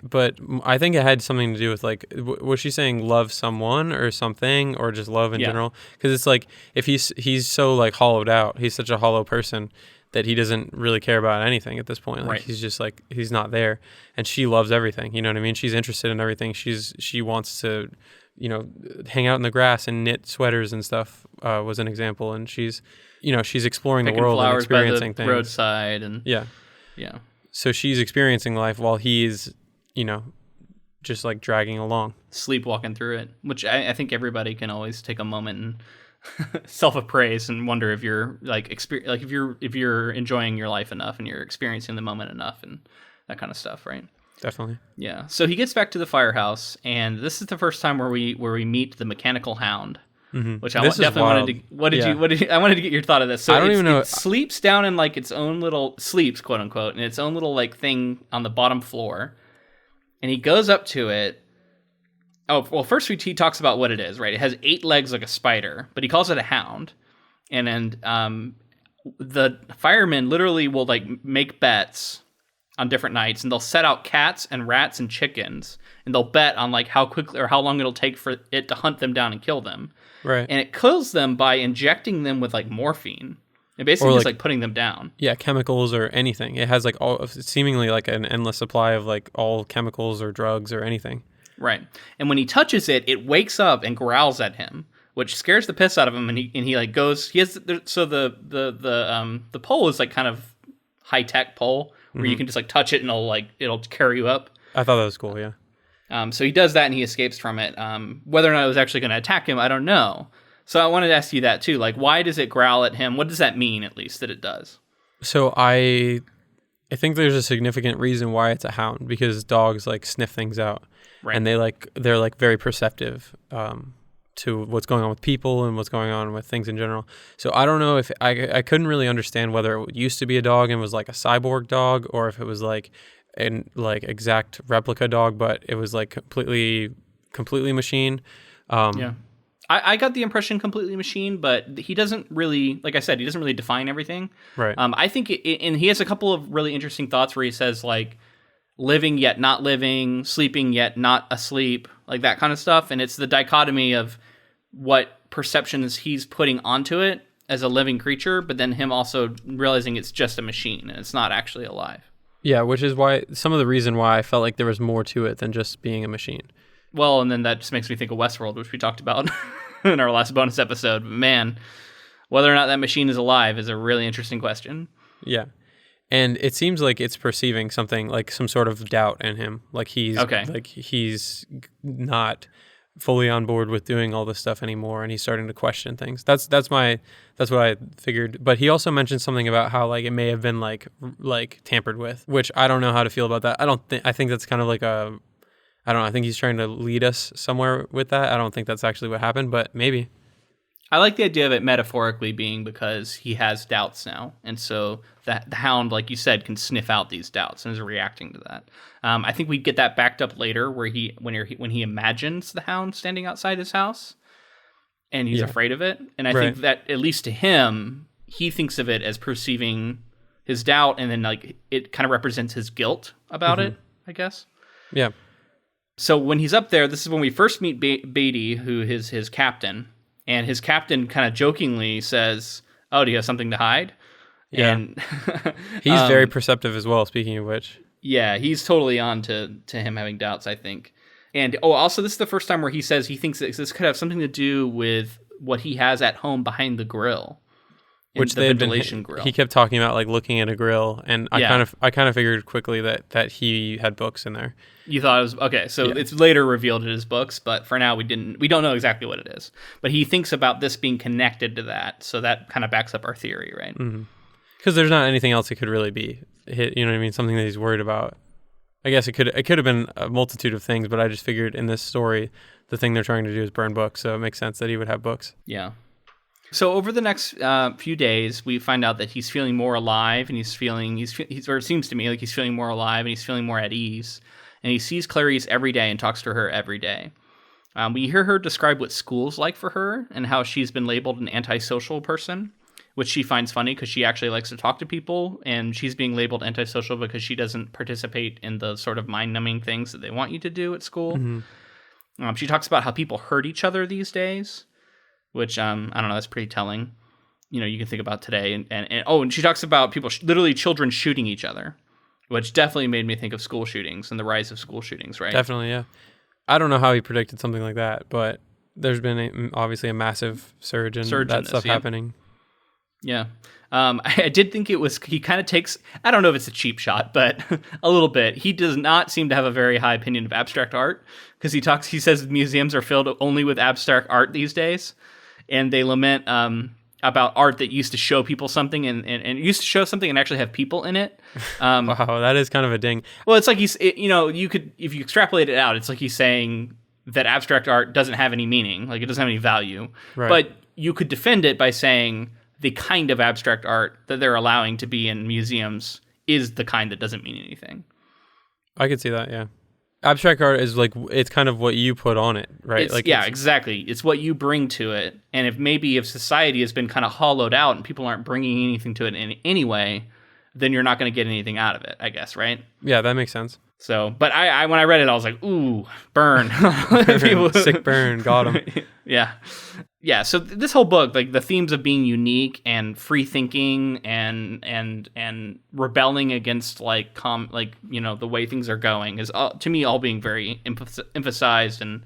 But I think it had something to do with like, was she saying love someone or something, or just love in general? Because it's like, if he's so like hollowed out, he's such a hollow person that he doesn't really care about anything at this point. Like, right. He's just like, he's not there. And she loves everything. You know what I mean? She's interested in everything. She wants to, you know, hang out in the grass and knit sweaters and stuff, was an example. And she's exploring the world and experiencing things. Roadside and yeah. So she's experiencing life while he's, you know, just like dragging along, sleepwalking through it, which I think everybody can always take a moment and self-appraise and wonder if you're like if you're enjoying your life enough and you're experiencing the moment enough and that kind of stuff, right? Definitely. Yeah. So he gets back to the firehouse, and this is the first time where we meet the mechanical hound, which I definitely wanted to. I wanted to get your thought of this. So I don't even know. It sleeps down in like its own little quote unquote, in its own little like thing on the bottom floor, and he goes up to it. Oh, well, first he talks about what it is, right? It has 8 legs like a spider, but he calls it a hound. And the firemen literally will like make bets on different nights, and they'll set out cats and rats and chickens, and they'll bet on like how quickly or how long it'll take for it to hunt them down and kill them. Right. And it kills them by injecting them with like morphine. It basically just like putting them down. Yeah, chemicals or anything. It has like seemingly like an endless supply of like all chemicals or drugs or anything. Right. And when he touches it, it wakes up and growls at him, which scares the piss out of him. And he like goes, he has, so the pole is like kind of high tech pole where you can just like touch it and it'll carry you up. I thought that was cool. Yeah. So he does that and he escapes from it. Whether or not it was actually going to attack him, I don't know. So I wanted to ask you that too. Like, why does it growl at him? What does that mean, at least, that it does? So I think there's a significant reason why it's a hound, because dogs like sniff things out. Right. And they're like very perceptive to what's going on with people and what's going on with things in general. So I don't know if I couldn't really understand whether it used to be a dog and was like a cyborg dog, or if it was like an like exact replica dog, but it was like completely machine. Yeah. I got the impression completely machine, but he doesn't really, like I said, he doesn't really define everything. Right. I think, and he has a couple of really interesting thoughts where he says like, living yet not living, sleeping yet not asleep, like that kind of stuff. And it's the dichotomy of what perceptions he's putting onto it as a living creature, but then him also realizing it's just a machine and it's not actually alive. Yeah, which is why some of the reason why I felt like there was more to it than just being a machine. Well, and then that just makes me think of Westworld, which we talked about in our last bonus episode. But man, whether or not that machine is alive is a really interesting question. Yeah. And it seems like it's perceiving something like some sort of doubt in him. Like he's not fully on board with doing all this stuff anymore, and he's starting to question things. That's what I figured. But he also mentioned something about how like it may have been like tampered with, which I don't know how to feel about that. I think that's kind of like I don't know. I think he's trying to lead us somewhere with that. I don't think that's actually what happened, but maybe. I like the idea of it metaphorically being because he has doubts now, and so that the hound, like you said, can sniff out these doubts and is reacting to that. I think we get that backed up later, where when he imagines the hound standing outside his house, and he's afraid of it. And I think that at least to him, he thinks of it as perceiving his doubt, and then like it kind of represents his guilt about it, I guess. Yeah. So when he's up there, this is when we first meet Beatty, who is his captain. And his captain kind of jokingly says, "Oh, do you have something to hide?" Yeah. And he's very perceptive as well, speaking of which. Yeah, he's totally on to him having doubts, I think. And also this is the first time where he says he thinks that this could have something to do with what he has at home behind the grill. Which the ventilation grill. He kept talking about like looking at a grill, and I kind of figured quickly that he had books in there. You thought it was okay, so it's later revealed in his books, but for now we don't know exactly what it is. But he thinks about this being connected to that, so that kind of backs up our theory, right? Because there's not anything else it could really be. You know what I mean? Something that he's worried about. I guess it could have been a multitude of things, but I just figured in this story, the thing they're trying to do is burn books, so it makes sense that he would have books. Yeah. So over the next few days, we find out that he's feeling more alive, and he's or it seems to me like he's feeling more alive, and he's feeling more at ease. And he sees Clarice every day and talks to her every day. We hear her describe what school's like for her and how she's been labeled an antisocial person, which she finds funny because she actually likes to talk to people, and she's being labeled antisocial because she doesn't participate in the sort of mind-numbing things that they want you to do at school. She talks about how people hurt each other these days, which, I don't know, that's pretty telling. You know, you can think about today. And she talks about people, literally children shooting each other, which definitely made me think of school shootings and the rise of school shootings, right? Definitely, yeah. I don't know how he predicted something like that, but there's been obviously a massive surge in that stuff happening. Yeah. I did think he kind of takes, I don't know if it's a cheap shot, but a little bit. He does not seem to have a very high opinion of abstract art, because he says museums are filled only with abstract art these days, and they lament about art that used to show people something and used to show something and actually have people in it. Wow, that is kind of a ding. Well, it's like you could, if you extrapolate it out, it's like he's saying that abstract art doesn't have any meaning, like it doesn't have any value. Right. But you could defend it by saying the kind of abstract art that they're allowing to be in museums is the kind that doesn't mean anything. I could see that, yeah. Abstract art is like, it's kind of what you put on it, right? Exactly. It's what you bring to it. And if society has been kind of hollowed out and people aren't bringing anything to it in any way, then you're not going to get anything out of it, I guess, right? Yeah, that makes sense. So, but I when I read it, I was like, ooh, burn. Sick burn, got him. Yeah. Yeah, so this whole book, like the themes of being unique and free thinking and rebelling against the way things are going is to me all being very emphasized and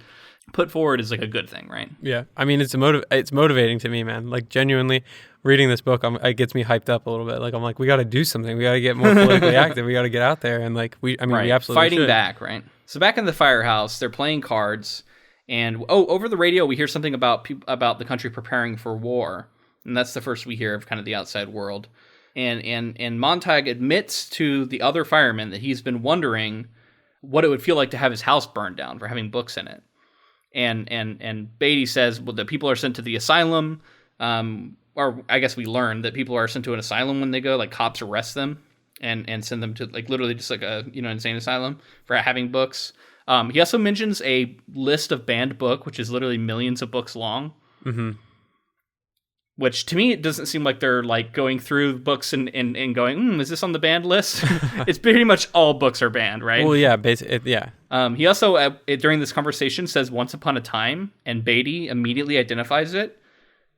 put forward as like a good thing, right? Yeah. I mean, it's motivating to me, man. Like genuinely reading this book, it gets me hyped up a little bit. Like I'm like, we got to do something. We got to get more politically active. We got to get out there and like we absolutely fighting should. Back, right? So back in the firehouse, they're playing cards. And over the radio, we hear something about the country preparing for war, and that's the first we hear of kind of the outside world. And Montag admits to the other firemen that he's been wondering what it would feel like to have his house burned down for having books in it. And Beatty says, well, the people are sent to the asylum, or I guess we learned that people are sent to an asylum when they go, like cops arrest them and send them to like literally just like a insane asylum for having books. He also mentions a list of banned book, which is literally millions of books long. Mm-hmm. Which to me, it doesn't seem like they're like going through books and going, is this on the banned list? It's pretty much all books are banned, right? Well, yeah, basically, yeah. He also, during this conversation, says once upon a time, and Beatty immediately identifies it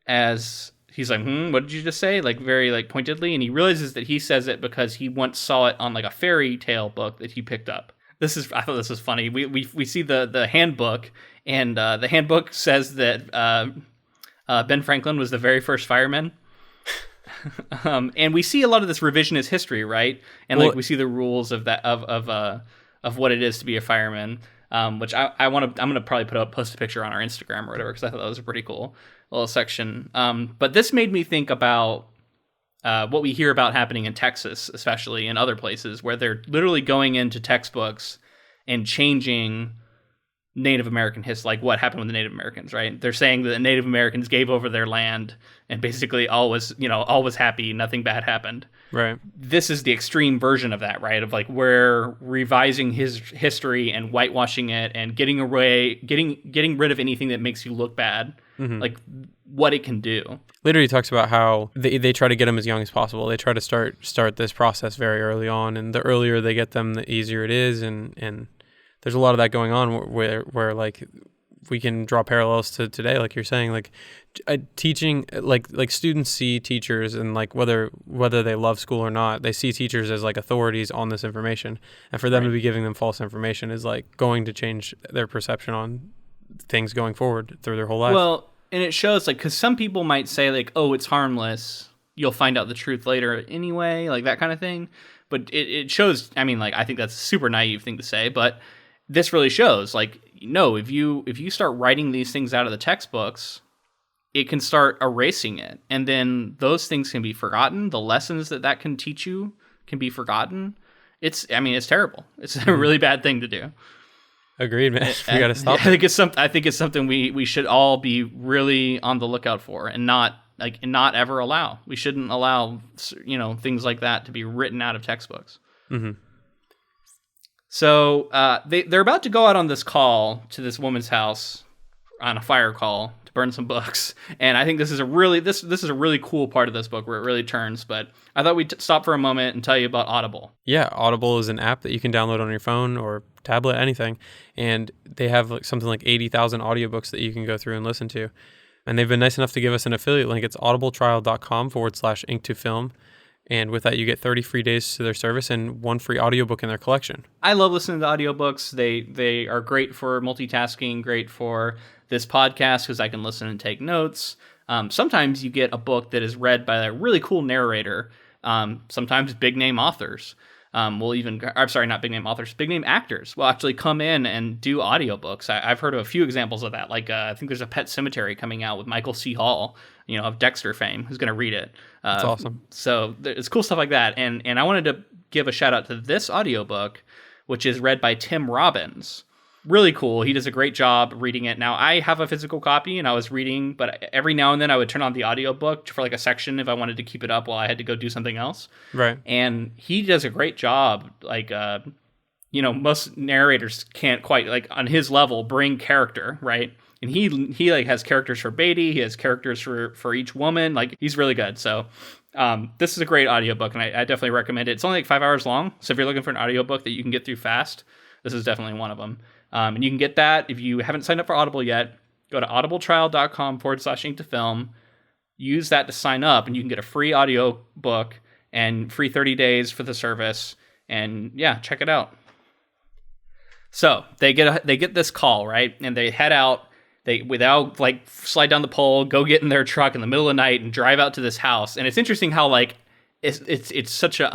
as, he's like, what did you just say? Like very like pointedly. And he realizes that he says it because he once saw it on like a fairy tale book that he picked up. I thought this was funny. We see the handbook, and the handbook says that Ben Franklin was the very first fireman. And we see a lot of this revisionist history, right? And we see the rules of that of what it is to be a fireman. Which I'm gonna probably post a picture on our Instagram or whatever, because I thought that was a pretty cool little section. But this made me think about what we hear about happening in Texas, especially in other places, where they're literally going into textbooks and changing Native American history, like what happened with the Native Americans, right? They're saying that the Native Americans gave over their land and basically all was happy, nothing bad happened. Right. This is the extreme version of that, right? Of like we're revising his history and whitewashing it and getting rid of anything that makes you look bad. Mm-hmm. Like what it can do. Literally talks about how they try to get them as young as possible. They try to start this process very early on, and the earlier they get them, the easier it is. And there's a lot of that going on where like we can draw parallels to today, like you're saying, like teaching, like students see teachers, and like whether they love school or not, they see teachers as like authorities on this information, and for them to be giving them false information is like going to change their perception on things going forward through their whole life. Well, and it shows, like, because some people might say like, oh, it's harmless, you'll find out the truth later anyway, like that kind of thing. But it shows, I mean, like, I think that's a super naive thing to say, but this really shows, like, no, if you start writing these things out of the textbooks, it can start erasing it. And then those things can be forgotten. The lessons that can teach you can be forgotten. It's terrible. It's a really bad thing to do. Agreed, man. We got to stop. I think it's something we should all be really on the lookout for, and not ever allow. We shouldn't allow, things like that to be written out of textbooks. Mm-hmm. So they're about to go out on this call to this woman's house, on a fire call to burn some books, and I think this is a really cool part of this book where it really turns. But I thought we'd stop for a moment and tell you about Audible. Yeah, Audible is an app that you can download on your phone or tablet, anything, and they have like something like 80,000 audiobooks that you can go through and listen to. And they've been nice enough to give us an affiliate link. It's audibletrial.com/ink2film. And with that, you get 30 free days to their service and 1 free audiobook in their collection. I love listening to audiobooks. They are great for multitasking, great for this podcast because I can listen and take notes. Sometimes you get a book that is read by a really cool narrator. Sometimes big-name authors. Not big-name authors, big-name actors will actually come in and do audiobooks. I've heard of a few examples of that. Like, I think there's a Pet Sematary coming out with Michael C. Hall, of Dexter fame, who's going to read it. That's awesome. So it's cool stuff like that. And I wanted to give a shout-out to this audiobook, which is read by Tim Robbins. Really cool. He does a great job reading it. Now, I have a physical copy, and I was reading, but every now and then I would turn on the audiobook for like a section if I wanted to keep it up while I had to go do something else. Right. And he does a great job. Like, most narrators can't quite, like, on his level, bring character, right? And he like has characters for Beatty. He has characters for each woman. Like, he's really good. So this is a great audiobook, and I definitely recommend it. It's only like 5 hours long. So if you're looking for an audiobook that you can get through fast, this is definitely one of them. And you can get that if you haven't signed up for Audible yet. Go to audibletrial.com/ink2film. Use that to sign up, and you can get a free audio book and free 30 days for the service. And yeah, check it out. So they get this call, right? And they head out. They without like slide down the pole, go get in their truck in the middle of the night and drive out to this house. And it's interesting how like it's such a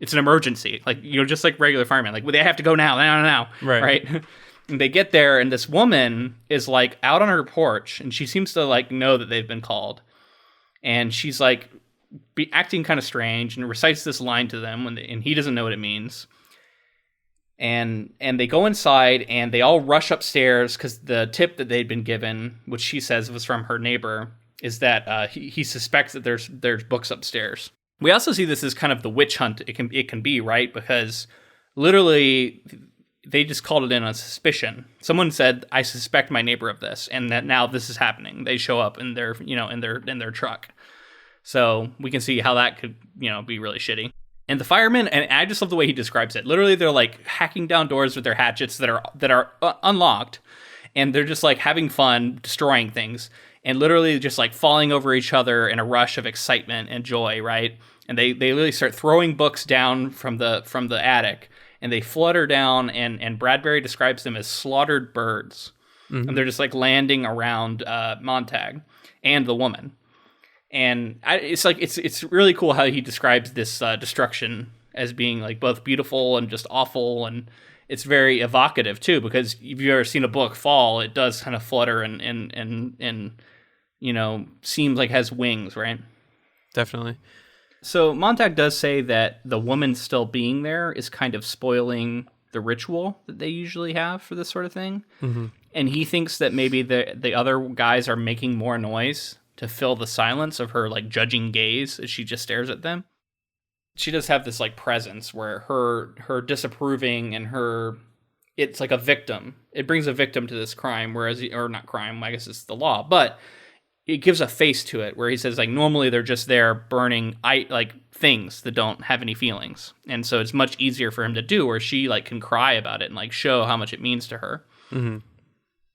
it's an emergency, like just like regular firemen, like they have to go now, right? And they get there, and this woman is like out on her porch, and she seems to like know that they've been called, and she's like acting kind of strange and recites this line to them and he doesn't know what it means. And they go inside, and they all rush upstairs because the tip that they'd been given, which she says was from her neighbor, is that he suspects that there's books upstairs. We also see this as kind of the witch hunt it can be, right? Because literally they just called it in on suspicion. Someone said, "I suspect my neighbor of this," and that now this is happening. They show up in their in their truck. So we can see how that could be really shitty. And the firemen, and I just love the way he describes it. Literally, they're like hacking down doors with their hatchets that are unlocked, and they're just like having fun destroying things, and literally just like falling over each other in a rush of excitement and joy, right? And they literally start throwing books down from the attic, and they flutter down, and Bradbury describes them as slaughtered birds, and they're just like landing around Montag and the woman. And it's really cool how he describes this destruction as being like both beautiful and just awful, and it's very evocative too, because if you've ever seen a book fall, it does kind of flutter and seems like it has wings, right? Definitely. So Montag does say that the woman still being there is kind of spoiling the ritual that they usually have for this sort of thing, and he thinks that maybe the other guys are making more noise to fill the silence of her like judging gaze as she just stares at them. She does have this like presence where her disapproving and it's like a victim. It brings a victim to this crime, or not crime, I guess it's the law, but it gives a face to it where he says like normally they're just there burning like things that don't have any feelings. And so it's much easier for him to do, where she like can cry about it and like show how much it means to her. Mm-hmm.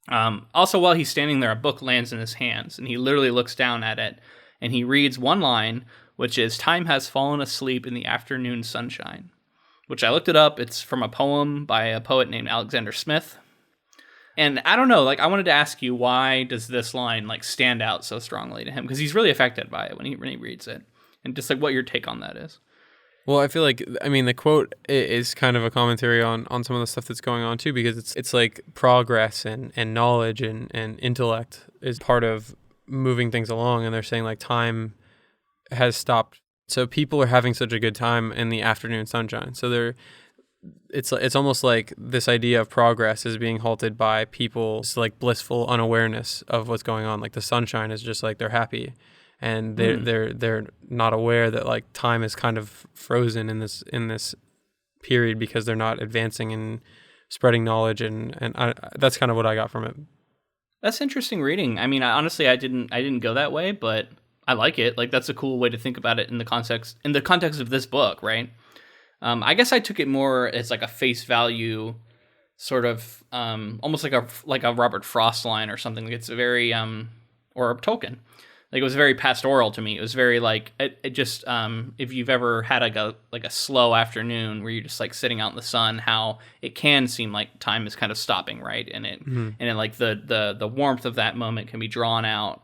Also, while he's standing there, a book lands in his hands, and he literally looks down at it, and he reads one line, which is, "Time has fallen asleep in the afternoon sunshine," which I looked it up. It's from a poem by a poet named Alexander Smith. And I don't know, like, I wanted to ask you, why does this line, like, stand out so strongly to him? Because he's really affected by it when he reads it. And just, like, what your take on that is. Well, I feel like, the quote is kind of a commentary on some of the stuff that's going on, too, because it's like progress and knowledge and intellect is part of moving things along. And they're saying, like, time has stopped. So people are having such a good time in the afternoon sunshine. So it's almost like this idea of progress is being halted by people's, like, blissful unawareness of what's going on. Like, the sunshine is just like they're happy. And they're not aware that, like, time is kind of frozen in this period because they're not advancing and spreading knowledge, and that's kind of what I got from it. That's interesting reading. I mean, honestly, I didn't go that way, but I like it. Like, that's a cool way to think about it in the context of this book, right? I guess I took it more as like a face value, sort of almost like a Robert Frost line or something. Like, it's very or a Tolkien. Like, it was very pastoral to me. It was very, like, it just, if you've ever had like a slow afternoon where you're just, like, sitting out in the sun, how it can seem like time is kind of stopping, right? And like the warmth of that moment can be drawn out.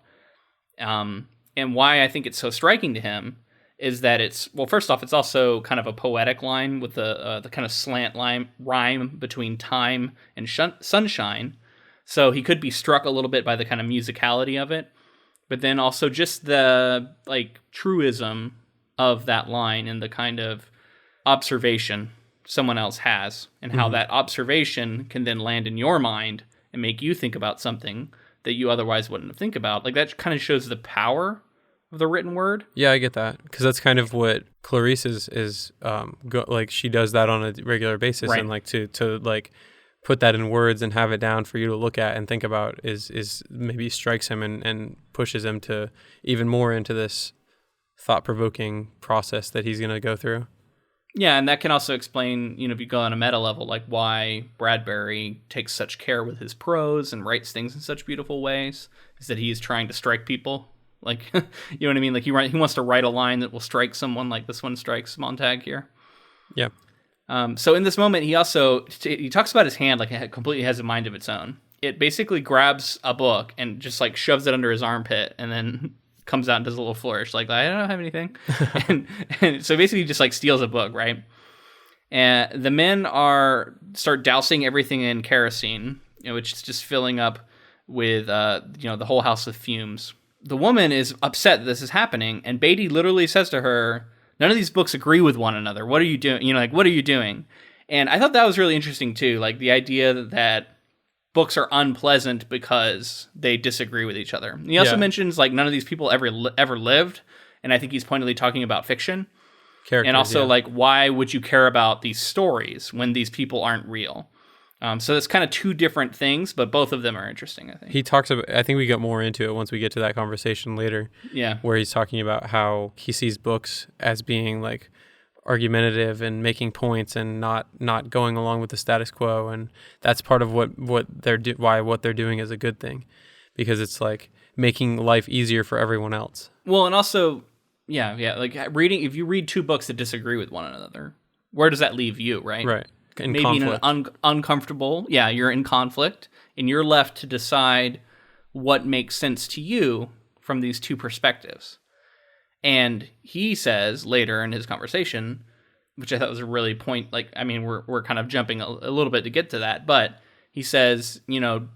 And why I think it's so striking to him is that first off, it's also kind of a poetic line with the kind of slant rhyme between time and sunshine. So he could be struck a little bit by the kind of musicality of it. But then also just the, like, truism of that line and the kind of observation someone else has, and how that observation can then land in your mind and make you think about something that you otherwise wouldn't think about. Like, that kind of shows the power of the written word. Yeah, I get that, because that's kind of what Clarice is like, she does that on a regular basis, right? And, like, to like put that in words and have it down for you to look at and think about is maybe strikes him and pushes him to even more into this thought-provoking process that he's going to go through. Yeah, and that can also explain, if you go on a meta level, like, why Bradbury takes such care with his prose and writes things in such beautiful ways, is that he's trying to strike people. Like, you know what I mean? Like, he wants to write a line that will strike someone, like this one strikes Montag here. Yeah. So in this moment, he talks about his hand like it completely has a mind of its own. It basically grabs a book and just, like, shoves it under his armpit, and then comes out and does a little flourish, like, I don't have anything. and so basically just, like, steals a book, right? And the men start dousing everything in kerosene, which is just filling up with the whole house with fumes. The woman is upset that this is happening, and Beatty literally says to her, "None of these books agree with one another. What are you doing? What are you doing?" And I thought that was really interesting too. Like, the idea that books are unpleasant because they disagree with each other. And he also mentions, like, none of these people ever lived. And I think he's pointedly talking about fiction. Characters, and also, like, why would you care about these stories when these people aren't real? So that's kind of two different things, but both of them are interesting, I think. He talks about, I think we get more into it once we get to that conversation later. Yeah. Where he's talking about how he sees books as being, like, argumentative and making points and not going along with the status quo, and that's part of what they're doing is a good thing, because it's, like, making life easier for everyone else. Well, and also, like, reading, if you read two books that disagree with one another, where does that leave you, right? Right. Maybe conflict. In an uncomfortable, you're in conflict, and you're left to decide what makes sense to you from these two perspectives. And he says later in his conversation, which I thought was a really point, like, I mean, we're kind of jumping a little bit to get to that, but he says,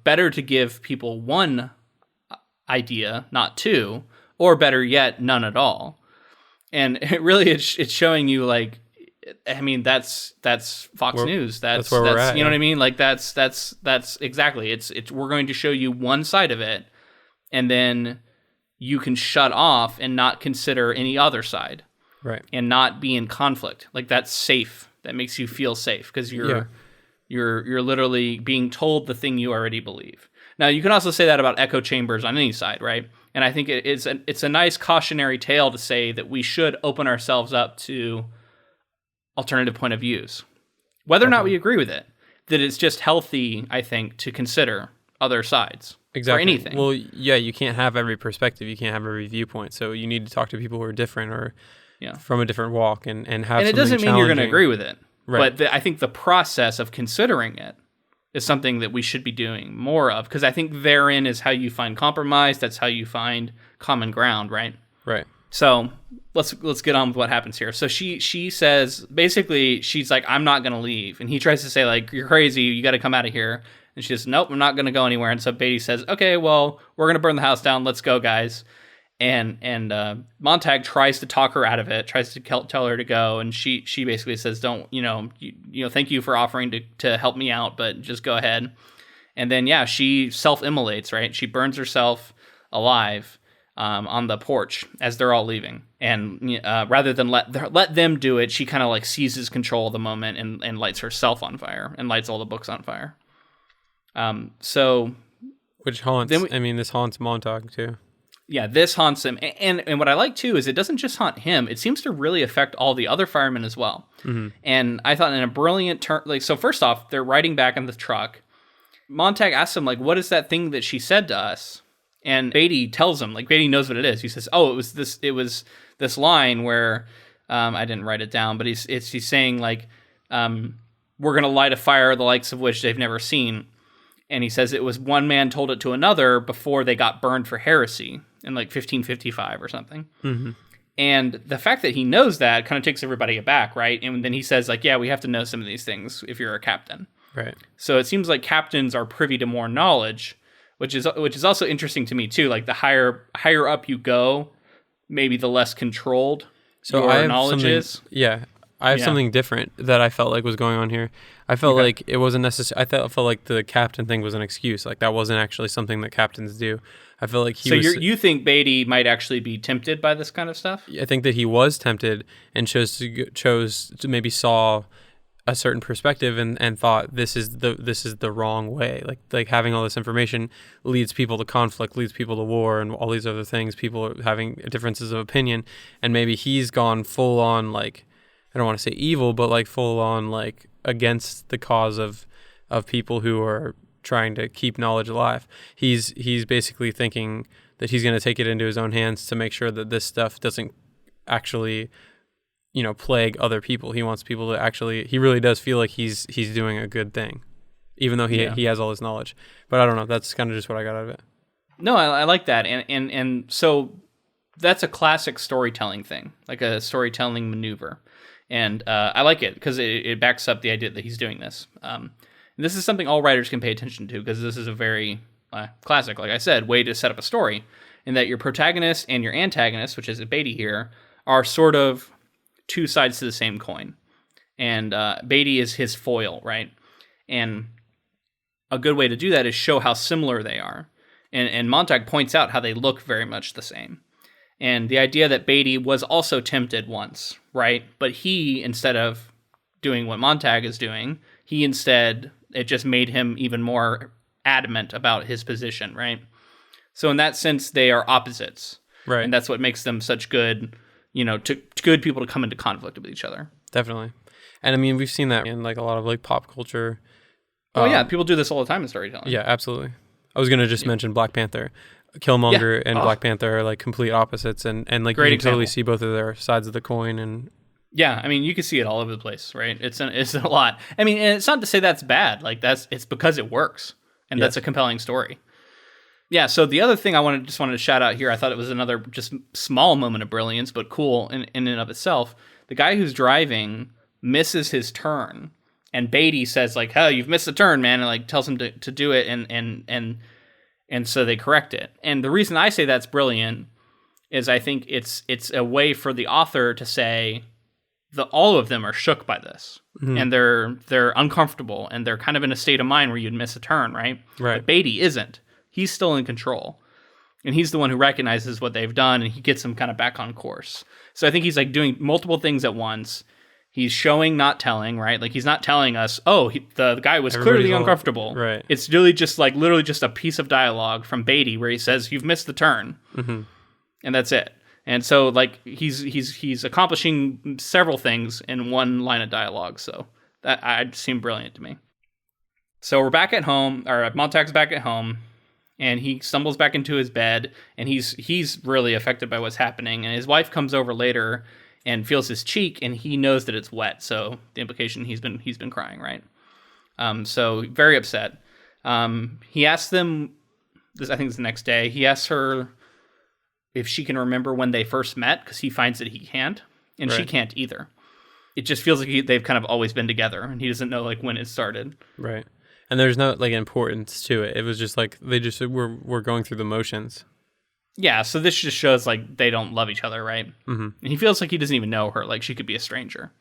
better to give people one idea, not two, or better yet, none at all. And it really, it's showing you, like, I mean, that's Fox News. That's where we're at. You know what I mean? Like, that's exactly. It's we're going to show you one side of it, and then you can shut off and not consider any other side, right? And not be in conflict. Like, that's safe. That makes you feel safe because you're literally being told the thing you already believe. Now, you can also say that about echo chambers on any side, right? And I think it's a nice cautionary tale to say that we should open ourselves up to alternative point of views, whether or not we agree with it. That it's just healthy, I think, to consider other sides. Exactly. Or anything. Well, yeah, you can't have every perspective. You can't have every viewpoint. So you need to talk to people who are different or from a different walk and have. And it doesn't mean you're going to agree with it. Right. But I think the process of considering it is something that we should be doing more of, because I think therein is how you find compromise. That's how you find common ground, right? Right. So let's get on with what happens here. So she says, basically, she's like, I'm not going to leave. And he tries to say, like, you're crazy. You got to come out of here. And she says, nope, I'm not going to go anywhere. And so Beatty says, okay, well, we're going to burn the house down. Let's go, guys. And Montag tries to talk her out of it, tries to tell her to go. And she basically says, don't, thank you for offering to help me out, but just go ahead. And then, she self-immolates, right? She burns herself alive on the porch as they're all leaving. And rather than let them do it, she kind of like seizes control of the moment and lights herself on fire and lights all the books on fire. Which haunts, this haunts Montag too. Yeah, this haunts him. And what I like too is it doesn't just haunt him, it seems to really affect all the other firemen as well. Mm-hmm. And I thought in a brilliant turn, so first off, they're riding back in the truck. Montag asks him, like, what is that thing that she said to us? And Beatty tells him, like, Beatty knows what it is. He says, oh, it was this line where, I didn't write it down, but he's saying, like, we're going to light a fire the likes of which they've never seen. And he says it was one man told it to another before they got burned for heresy in like 1555 or something. Mm-hmm. And the fact that he knows that kind of takes everybody aback, right? And then he says, like, yeah, we have to know some of these things if you're a captain. Right. So it seems like captains are privy to more knowledge, which is also interesting to me too. Like the higher up you go, maybe the less controlled your knowledge is. Yeah. I have something different that I felt like was going on here. I felt like it wasn't necessary. I felt like the captain thing was an excuse. Like that wasn't actually something that captains do. I feel like you think Beatty might actually be tempted by this kind of stuff? I think that he was tempted and chose to maybe saw a certain perspective and thought this is the wrong way. Like having all this information leads people to conflict, leads people to war, and all these other things. People are having differences of opinion, and maybe he's gone full on, like, I don't want to say evil, but like full on, like, against the cause of people who are trying to keep knowledge alive. He's basically thinking that he's going to take it into his own hands to make sure that this stuff doesn't actually, plague other people. He wants people to actually, he really does feel like he's doing a good thing, even though he has all this knowledge. But I don't know. That's kind of just what I got out of it. No, I like that. And so that's a classic storytelling thing, like a storytelling maneuver. And I like it because it backs up the idea that he's doing this. And this is something all writers can pay attention to because this is a very classic, like I said, way to set up a story. In that your protagonist and your antagonist, which is Beatty here, are sort of two sides to the same coin. And Beatty is his foil, right? And a good way to do that is show how similar they are. And Montag points out how they look very much the same. And the idea that Beatty was also tempted once, right? But he, instead of doing what Montag is doing, it just made him even more adamant about his position, right? So in that sense, they are opposites. Right. And that's what makes them such good, good people to come into conflict with each other. Definitely. And I mean, we've seen that in like a lot of like pop culture. Oh yeah, people do this all the time in storytelling. Yeah, absolutely. I was going to just mention Black Panther. Killmonger and Black Panther are like complete opposites, and like great you can example. Totally see both of their sides of the coin. And yeah, I mean, you can see it all over the place, right? It's a lot. I mean, and it's not to say that's bad. Like it's because it works, and that's a compelling story. Yeah. So the other thing I wanted to shout out here, I thought it was another just small moment of brilliance, but cool in and of itself. The guy who's driving misses his turn, and Beatty says like, "Oh, you've missed the turn, man," and like tells him to do it, and so they correct it. And the reason I say that's brilliant is I think it's a way for the author to say all of them are shook by this, and they're uncomfortable, and they're kind of in a state of mind where you'd miss a turn, right? Right. But Beatty isn't. He's still in control, and he's the one who recognizes what they've done, and he gets them kind of back on course. So I think he's like doing multiple things at once. He's showing, not telling, right? Like he's not telling us, the guy was clearly uncomfortable. Right. It's really just like literally just a piece of dialogue from Beatty where he says, "You've missed the turn," and that's it. And so like he's accomplishing several things in one line of dialogue. So that seemed brilliant to me. So we're back at home, or Montag's back at home, and he stumbles back into his bed, and he's really affected by what's happening. And his wife comes over later and feels his cheek, and he knows that it's wet. So the implication, he's been crying, right? So very upset. He asks them, I think it's the next day, he asks her if she can remember when they first met, because he finds that he can't, and she can't either. It just feels like they've kind of always been together, and he doesn't know like when it started. Right. And there's no like importance to it. It was just like they just were going through the motions. Yeah, so this just shows like they don't love each other, right? Mm-hmm. And he feels like he doesn't even know her, like she could be a stranger.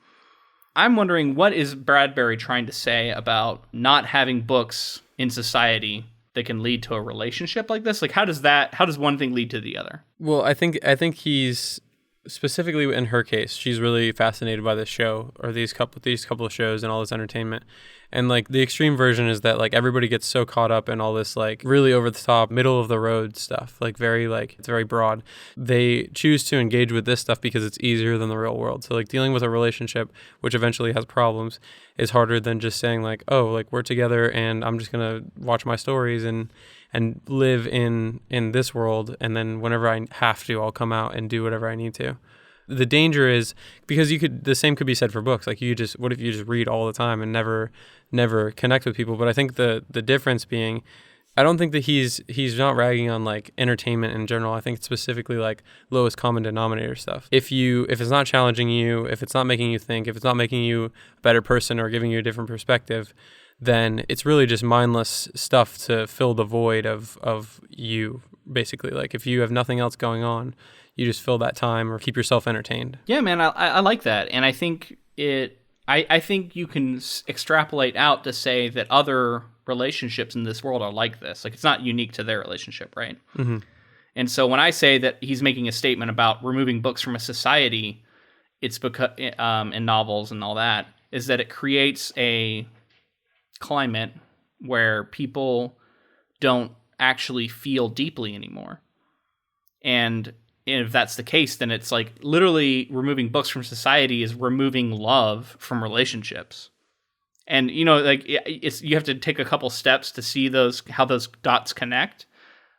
I'm wondering, what is Bradbury trying to say about not having books in society that can lead to a relationship like this? Like, how does one thing lead to the other? Well, I think he's specifically in her case, she's really fascinated by this show or these couple of shows and all this entertainment. And like the extreme version is that like everybody gets so caught up in all this like really over the top, middle of the road stuff, like it's very broad. They choose to engage with this stuff because it's easier than the real world. So like dealing with a relationship, which eventually has problems, is harder than just saying like, oh, like we're together and I'm just gonna watch my stories and live in this world, and then whenever I have to, I'll come out and do whatever I need to. The danger is because the same could be said for books. Like what if you just read all the time and never connect with people? But I think the difference being, I don't think that he's not ragging on like entertainment in general. I think it's specifically like lowest common denominator stuff. If it's not challenging you, if it's not making you think, if it's not making you a better person or giving you a different perspective, then it's really just mindless stuff to fill the void of you, basically. Like if you have nothing else going on, you just fill that time or keep yourself entertained. Yeah, man, I like that. And I think I think you can extrapolate out to say that other relationships in this world are like this. Like it's not unique to their relationship, right? Mm-hmm. And so when I say that he's making a statement about removing books from a society, it's because in novels and all that, is that it creates a climate where people don't actually feel deeply anymore. And if that's the case, then it's like literally removing books from society is removing love from relationships. And you know, like you have to take a couple steps to see how those dots connect.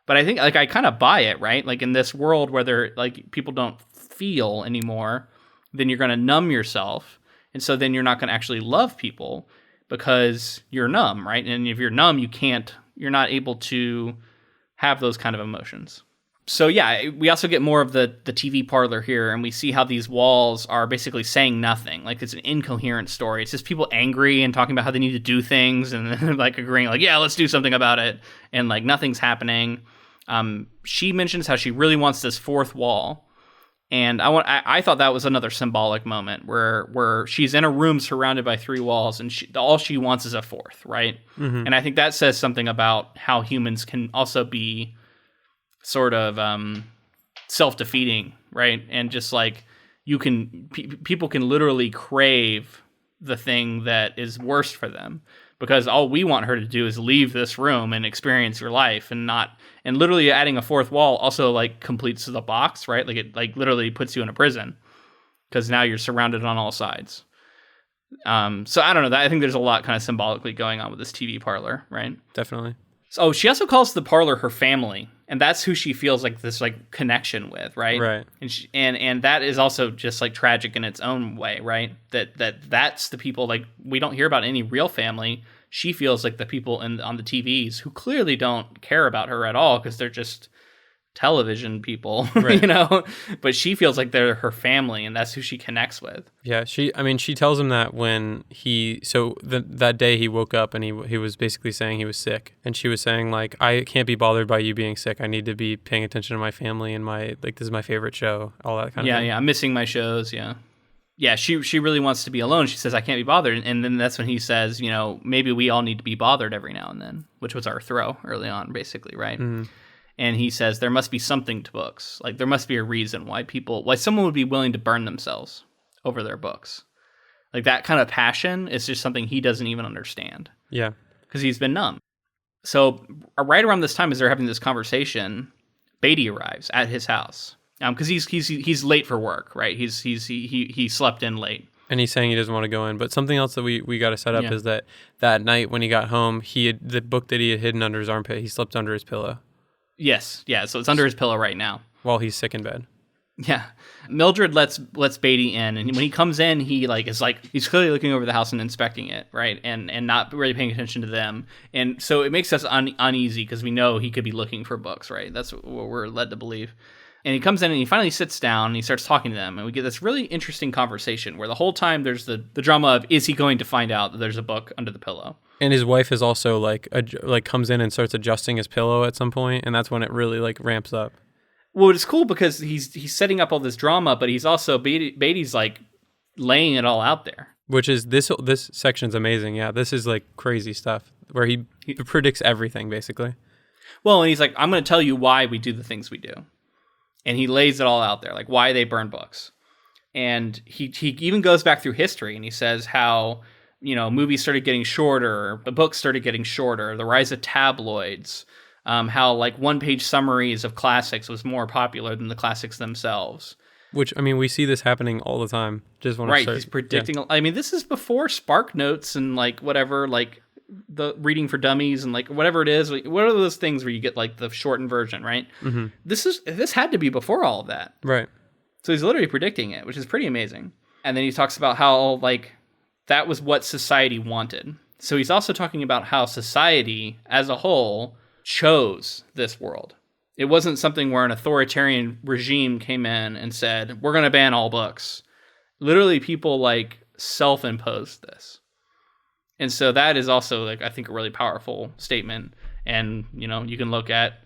But I think like I kind of buy it, right? Like in this world where they're like people don't feel anymore, then you're going to numb yourself, and so then you're not going to actually love people because you're numb, right? And if you're numb, you're not able to have those kind of emotions. So yeah, we also get more of the TV parlor here, and we see how these walls are basically saying nothing. Like it's an incoherent story. It's just people angry and talking about how they need to do things, and then like agreeing, like, yeah, let's do something about it, and like nothing's happening. She mentions how she really wants this fourth wall, and I thought that was another symbolic moment where she's in a room surrounded by three walls, and all she wants is a fourth, right? Mm-hmm. And I think that says something about how humans can also be sort of self-defeating, right? And just like people can literally crave the thing that is worst for them, because all we want her to do is leave this room and experience your life, and literally adding a fourth wall also like completes the box, right? Like it like literally puts you in a prison because now you're surrounded on all sides. So I don't know, I think there's a lot kind of symbolically going on with this TV parlor, right? Definitely. So she also calls the parlor her family, and that's who she feels like this like connection with, right? Right. And that is also just like tragic in its own way, right? That's the people, like we don't hear about any real family. She feels like the people on the TVs who clearly don't care about her at all because they're just television people, right. You know, but she feels like they're her family, and that's who she connects with. Yeah, she tells him that when that day he woke up and he was basically saying he was sick, and she was saying like, I can't be bothered by you being sick. I need to be paying attention to my family and this is my favorite show, all that kind of thing. Yeah, I'm missing my shows, yeah. Yeah, she really wants to be alone. She says, I can't be bothered. And then that's when he says, you know, maybe we all need to be bothered every now and then, which was our throw early on, basically, right? Mm-hmm. And he says there must be something to books. Like there must be a reason why someone would be willing to burn themselves over their books. Like that kind of passion is just something he doesn't even understand. Yeah. Because he's been numb. So right around this time as they're having this conversation, Beatty arrives at his house. Because he's late for work, right? He slept in late. And he's saying he doesn't want to go in. But something else that we got to set up is that night when he got home, the book that he had hidden under his armpit, he slipped under his pillow. Yes. Yeah. So it's under his pillow right now. While he's sick in bed. Yeah. Mildred lets Beatty in, and when he comes in, he's clearly looking over the house and inspecting it, right? And not really paying attention to them. And so it makes us uneasy because we know he could be looking for books, right? That's what we're led to believe. And he comes in and he finally sits down and he starts talking to them. And we get this really interesting conversation where the whole time there's the drama of, is he going to find out that there's a book under the pillow? And his wife is also comes in and starts adjusting his pillow at some point, and that's when it really ramps up. Well, it's cool because he's setting up all this drama, but he's also Beatty's laying it all out there. Which is this section's amazing. Yeah, this is crazy stuff where he predicts everything basically. Well, and he's like, I'm going to tell you why we do the things we do. And he lays it all out there, why they burn books. And he even goes back through history and he says how, movies started getting shorter, the books started getting shorter, the rise of tabloids, how one-page summaries of classics was more popular than the classics themselves. Which, we see this happening all the time. Just want to he's predicting. Yeah. This is before Spark Notes and whatever, the reading for dummies and whatever it is. What are those things where you get the shortened version, right? Mm-hmm. This had to be before all of that, right? So he's literally predicting it, which is pretty amazing. And then he talks about how that was what society wanted. So he's also talking about how society as a whole chose this world. It wasn't something where an authoritarian regime came in and said, we're going to ban all books. Literally, people self-imposed this. And so that is also, I think, a really powerful statement. And, you can look at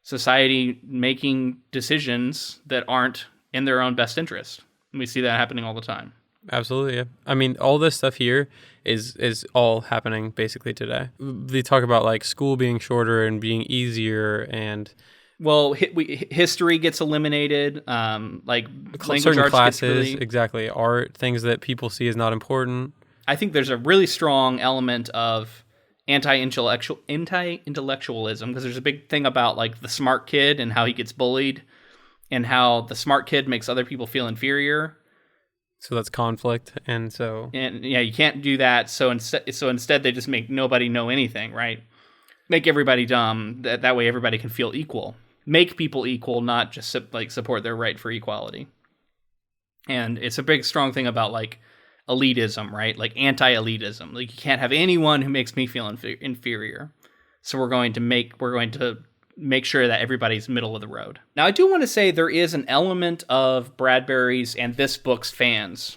society making decisions that aren't in their own best interest. And we see that happening all the time. Absolutely, yeah. All this stuff here is all happening basically today. They talk about school being shorter and being easier and... Well, history gets eliminated, language certain arts classes, exactly, art, things that people see as not important. I think there's a really strong element of anti-intellectualism because there's a big thing about the smart kid and how he gets bullied and how the smart kid makes other people feel inferior. So that's conflict, and you can't do that. So instead they just make nobody know anything, right? Make everybody dumb. That way everybody can feel equal. Make people equal, not just support their right for equality. And it's a big, strong thing about elitism, right? Anti-elitism. You can't have anyone who makes me feel inferior. So we're going to make sure that everybody's middle of the road. Now, I do want to say there is an element of Bradbury's and this book's fans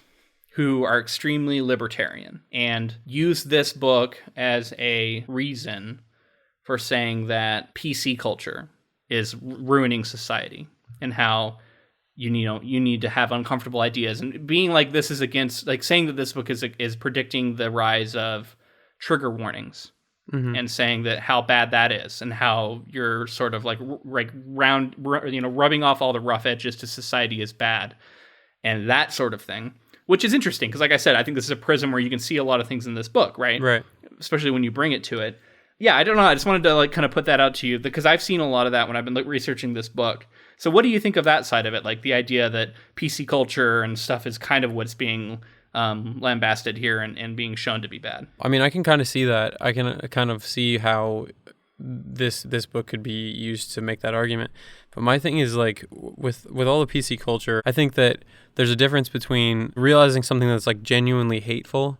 who are extremely libertarian and use this book as a reason for saying that PC culture is ruining society and how you need to have uncomfortable ideas, and being this is against saying that this book is predicting the rise of trigger warnings. Mm-hmm. And saying that how bad that is and how you're sort of rubbing off all the rough edges to society is bad and that sort of thing, which is interesting because like I said, I think this is a prism where you can see a lot of things in this book, right? Right. Especially when you bring it to it. Yeah, I don't know. I just wanted to kind of put that out to you because I've seen a lot of that when I've been researching this book. So what do you think of that side of it? The idea that PC culture and stuff is kind of what's being lambasted here and being shown to be bad. I can kind of see that. I can kind of see how this book could be used to make that argument. But my thing is with all the PC culture, I think that there's a difference between realizing something that's genuinely hateful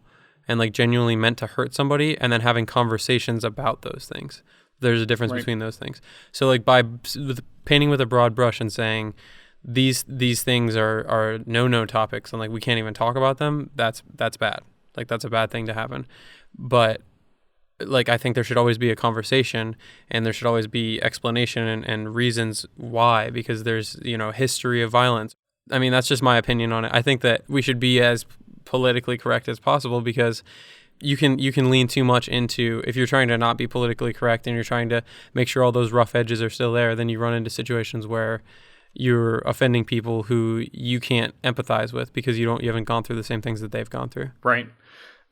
and genuinely meant to hurt somebody and then having conversations about those things. There's a difference between those things. So by painting with a broad brush and saying these things are no topics and we can't even talk about them, that's bad. That's a bad thing to happen. But I think there should always be a conversation and there should always be explanation and reasons why, because there's history of violence. That's just my opinion on it. I think that we should be as politically correct as possible because you can lean too much into, if you're trying to not be politically correct and you're trying to make sure all those rough edges are still there, then you run into situations where you're offending people who you can't empathize with because you haven't gone through the same things that they've gone through. Right.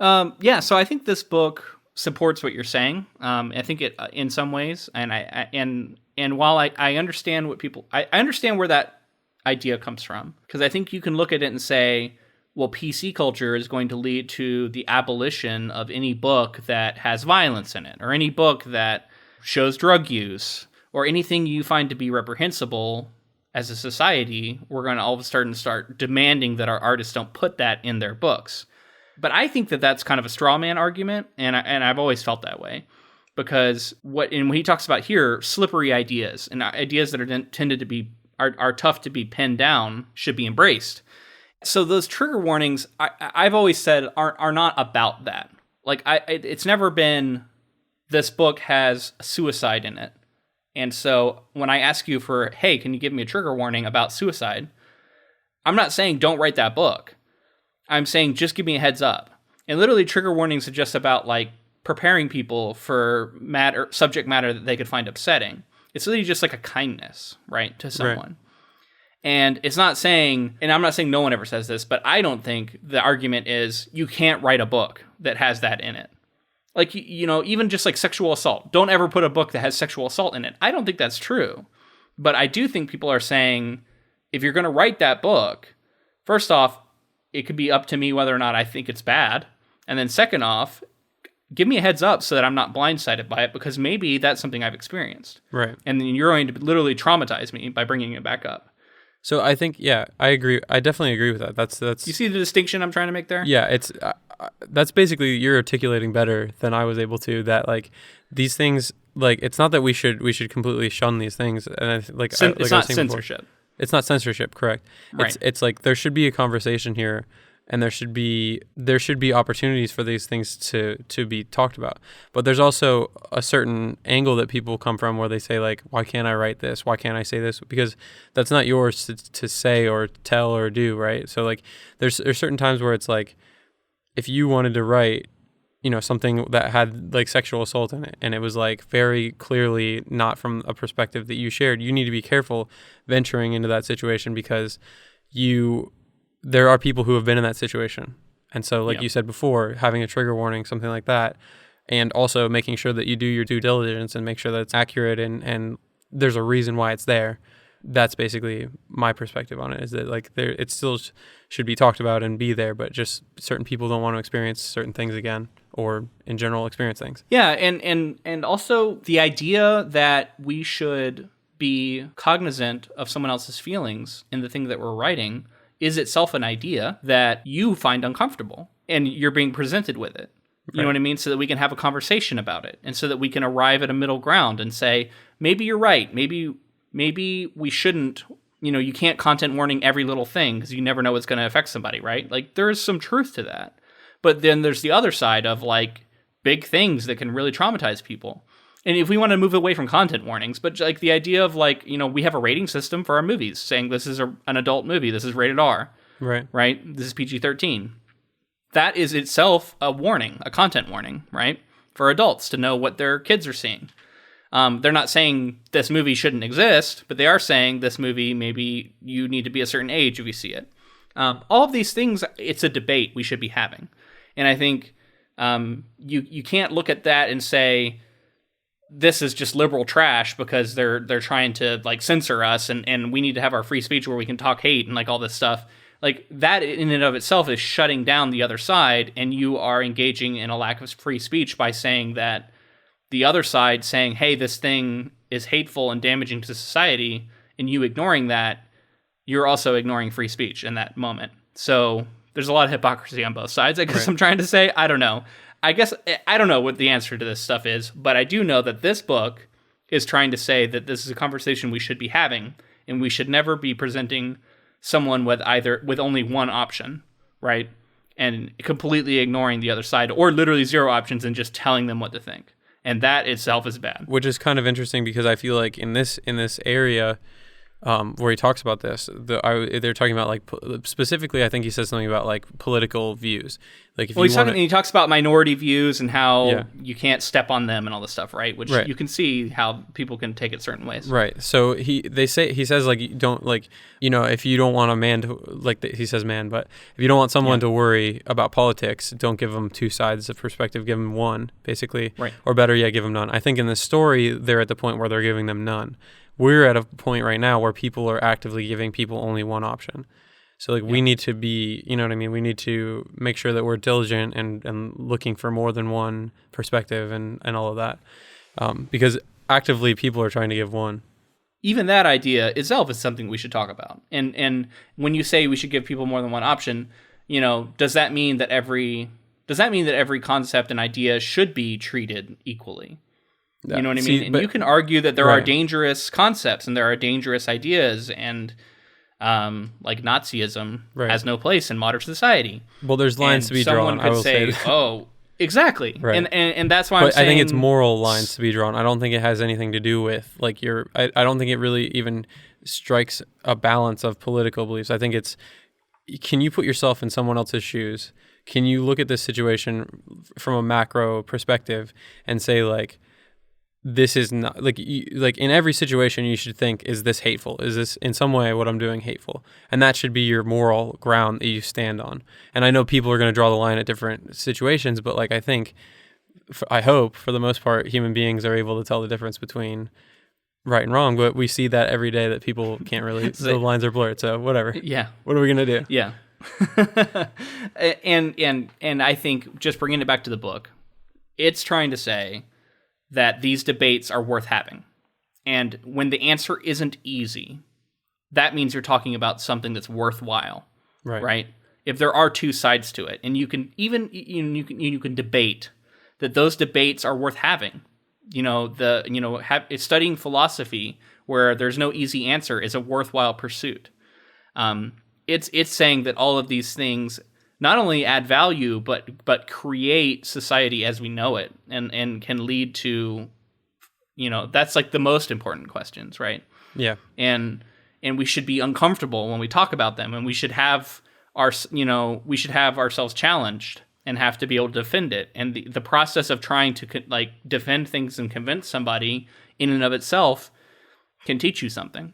So I think this book supports what you're saying. I think it in some ways, and while I understand I understand where that idea comes from, because I think you can look at it and say, well, PC culture is going to lead to the abolition of any book that has violence in it, or any book that shows drug use, or anything you find to be reprehensible as a society. We're going to all of a sudden start demanding that our artists don't put that in their books. But I think that that's kind of a straw man argument, and I've always felt that way. Because when he talks about here, slippery ideas and ideas that are tended to be are tough to be pinned down should be embraced. So those trigger warnings, I've always said, are not about that. Like it's never been, this book has suicide in it, and so when I ask you for, hey, can you give me a trigger warning about suicide? I'm not saying don't write that book. I'm saying just give me a heads up. And literally, trigger warnings are just about like preparing people for subject matter that they could find upsetting. It's really just like a kindness, right, to someone. Right. And it's not saying, and I'm not saying no one ever says this, but I don't think the argument is you can't write a book that has that in it. Like, even just like sexual assault. Don't ever put a book that has sexual assault in it. I don't think that's true. But I do think people are saying, if you're going to write that book, first off, it could be up to me whether or not I think it's bad. And then second off, give me a heads up so that I'm not blindsided by it, because maybe that's something I've experienced. Right. And then you're going to literally traumatize me by bringing it back up. So I think, yeah, I agree. I definitely agree with that. That's. You see the distinction I'm trying to make there? Yeah, it's that's basically, you're articulating better than I was able to. That like these things, like it's not that we should completely shun these things. And it's not censorship. It's not censorship, correct? Right. It's like there should be a conversation here, and there should be opportunities for these things to be talked about. But there's also a certain angle that people come from where they say like, why can't I write this? Why can't I say this? Because that's not yours to say or tell or do, right? So like there's certain times where it's like, if you wanted to write, something that had like sexual assault in it, and it was like very clearly not from a perspective that you shared, you need to be careful venturing into that situation, because there are people who have been in that situation. And so like you said before, having a trigger warning, something like that, and also making sure that you do your due diligence and make sure that it's accurate and there's a reason why it's there. That's basically my perspective on it, is that like it still should be talked about and be there, but just certain people don't want to experience certain things again, or in general experience things. Yeah, and also the idea that we should be cognizant of someone else's feelings in the thing that we're writing is itself an idea that you find uncomfortable, and you're being presented with it. You know what I mean? So that we can have a conversation about it, and so that we can arrive at a middle ground and say, maybe you're right. Maybe we shouldn't, you can't content warning every little thing, because you never know what's going to affect somebody, right? Like there is some truth to that. But then there's the other side of like big things that can really traumatize people. And if we want to move away from content warnings, but like the idea of like, we have a rating system for our movies saying this is an adult movie, this is rated R, right? This is PG-13. That is itself a warning, a content warning, right? For adults to know what their kids are seeing. They're not saying this movie shouldn't exist, but they are saying this movie, maybe you need to be a certain age if you see it. All of these things, it's a debate we should be having. And I think you can't look at that and say, this is just liberal trash because they're trying to like censor us and we need to have our free speech where we can talk hate and like all this stuff. Like that in and of itself is shutting down the other side, and you are engaging in a lack of free speech by saying that the other side saying, hey, this thing is hateful and damaging to society, and you ignoring that, you're also ignoring free speech in that moment. So there's a lot of hypocrisy on both sides, I guess I'm trying to say. I don't know. I guess I don't know what the answer to this stuff is, but I do know that this book is trying to say that this is a conversation we should be having, and we should never be presenting someone with only one option, right? And completely ignoring the other side, or literally zero options and just telling them what to think. And that itself is bad. Which is kind of interesting, because I feel like in this area where he talks about this, they're talking about like specifically, I think he says something about like political views. Like if he talks about minority views and how you can't step on them and all this stuff, right? Which you can see how people can take it certain ways. Right. So he says like, you don't like, if you don't want a man to like, he says man, but if you don't want someone to worry about politics, don't give them two sides of perspective, give them one basically, right? Or better yet, give them none. I think in this story, they're at the point where they're giving them none. We're at a point right now where people are actively giving people only one option. So like we need to be, you know what I mean? We need to make sure that we're diligent and looking for more than one perspective and all of that. Because actively people are trying to give one. Even that idea itself is something we should talk about. And when you say we should give people more than one option, you know, does that mean that every concept and idea should be treated equally? Yeah. You know what I mean? And you can argue that there are dangerous concepts and there are dangerous ideas, and like Nazism has no place in modern society. Well, there's lines to be drawn. Someone could say, "Oh, exactly," and that's why I'm saying. I think it's moral lines to be drawn. I don't think it has anything to do with like I don't think it really even strikes a balance of political beliefs. I think it's, can you put yourself in someone else's shoes? Can you look at this situation from a macro perspective and say like, this is not like in every situation you should think, is this hateful? Is this in some way what I'm doing hateful? And that should be your moral ground that you stand on. And I know people are going to draw the line at different situations, but like I hope for the most part human beings are able to tell the difference between right and wrong. But we see that every day that people can't really. The lines are blurred. So whatever. Yeah. What are we going to do? Yeah. and I think just bringing it back to the book, it's trying to say that these debates are worth having. And when the answer isn't easy, that means you're talking about something that's worthwhile, right? If there are two sides to it, and you can even you can debate that those debates are worth having. Studying philosophy where there's no easy answer is a worthwhile pursuit. It's saying that all of these things not only add value, but create society as we know it, and can lead to, that's like the most important questions, right? Yeah. And we should be uncomfortable when we talk about them, and we should have ourselves challenged and have to be able to defend it. And the process of trying to defend things and convince somebody in and of itself can teach you something.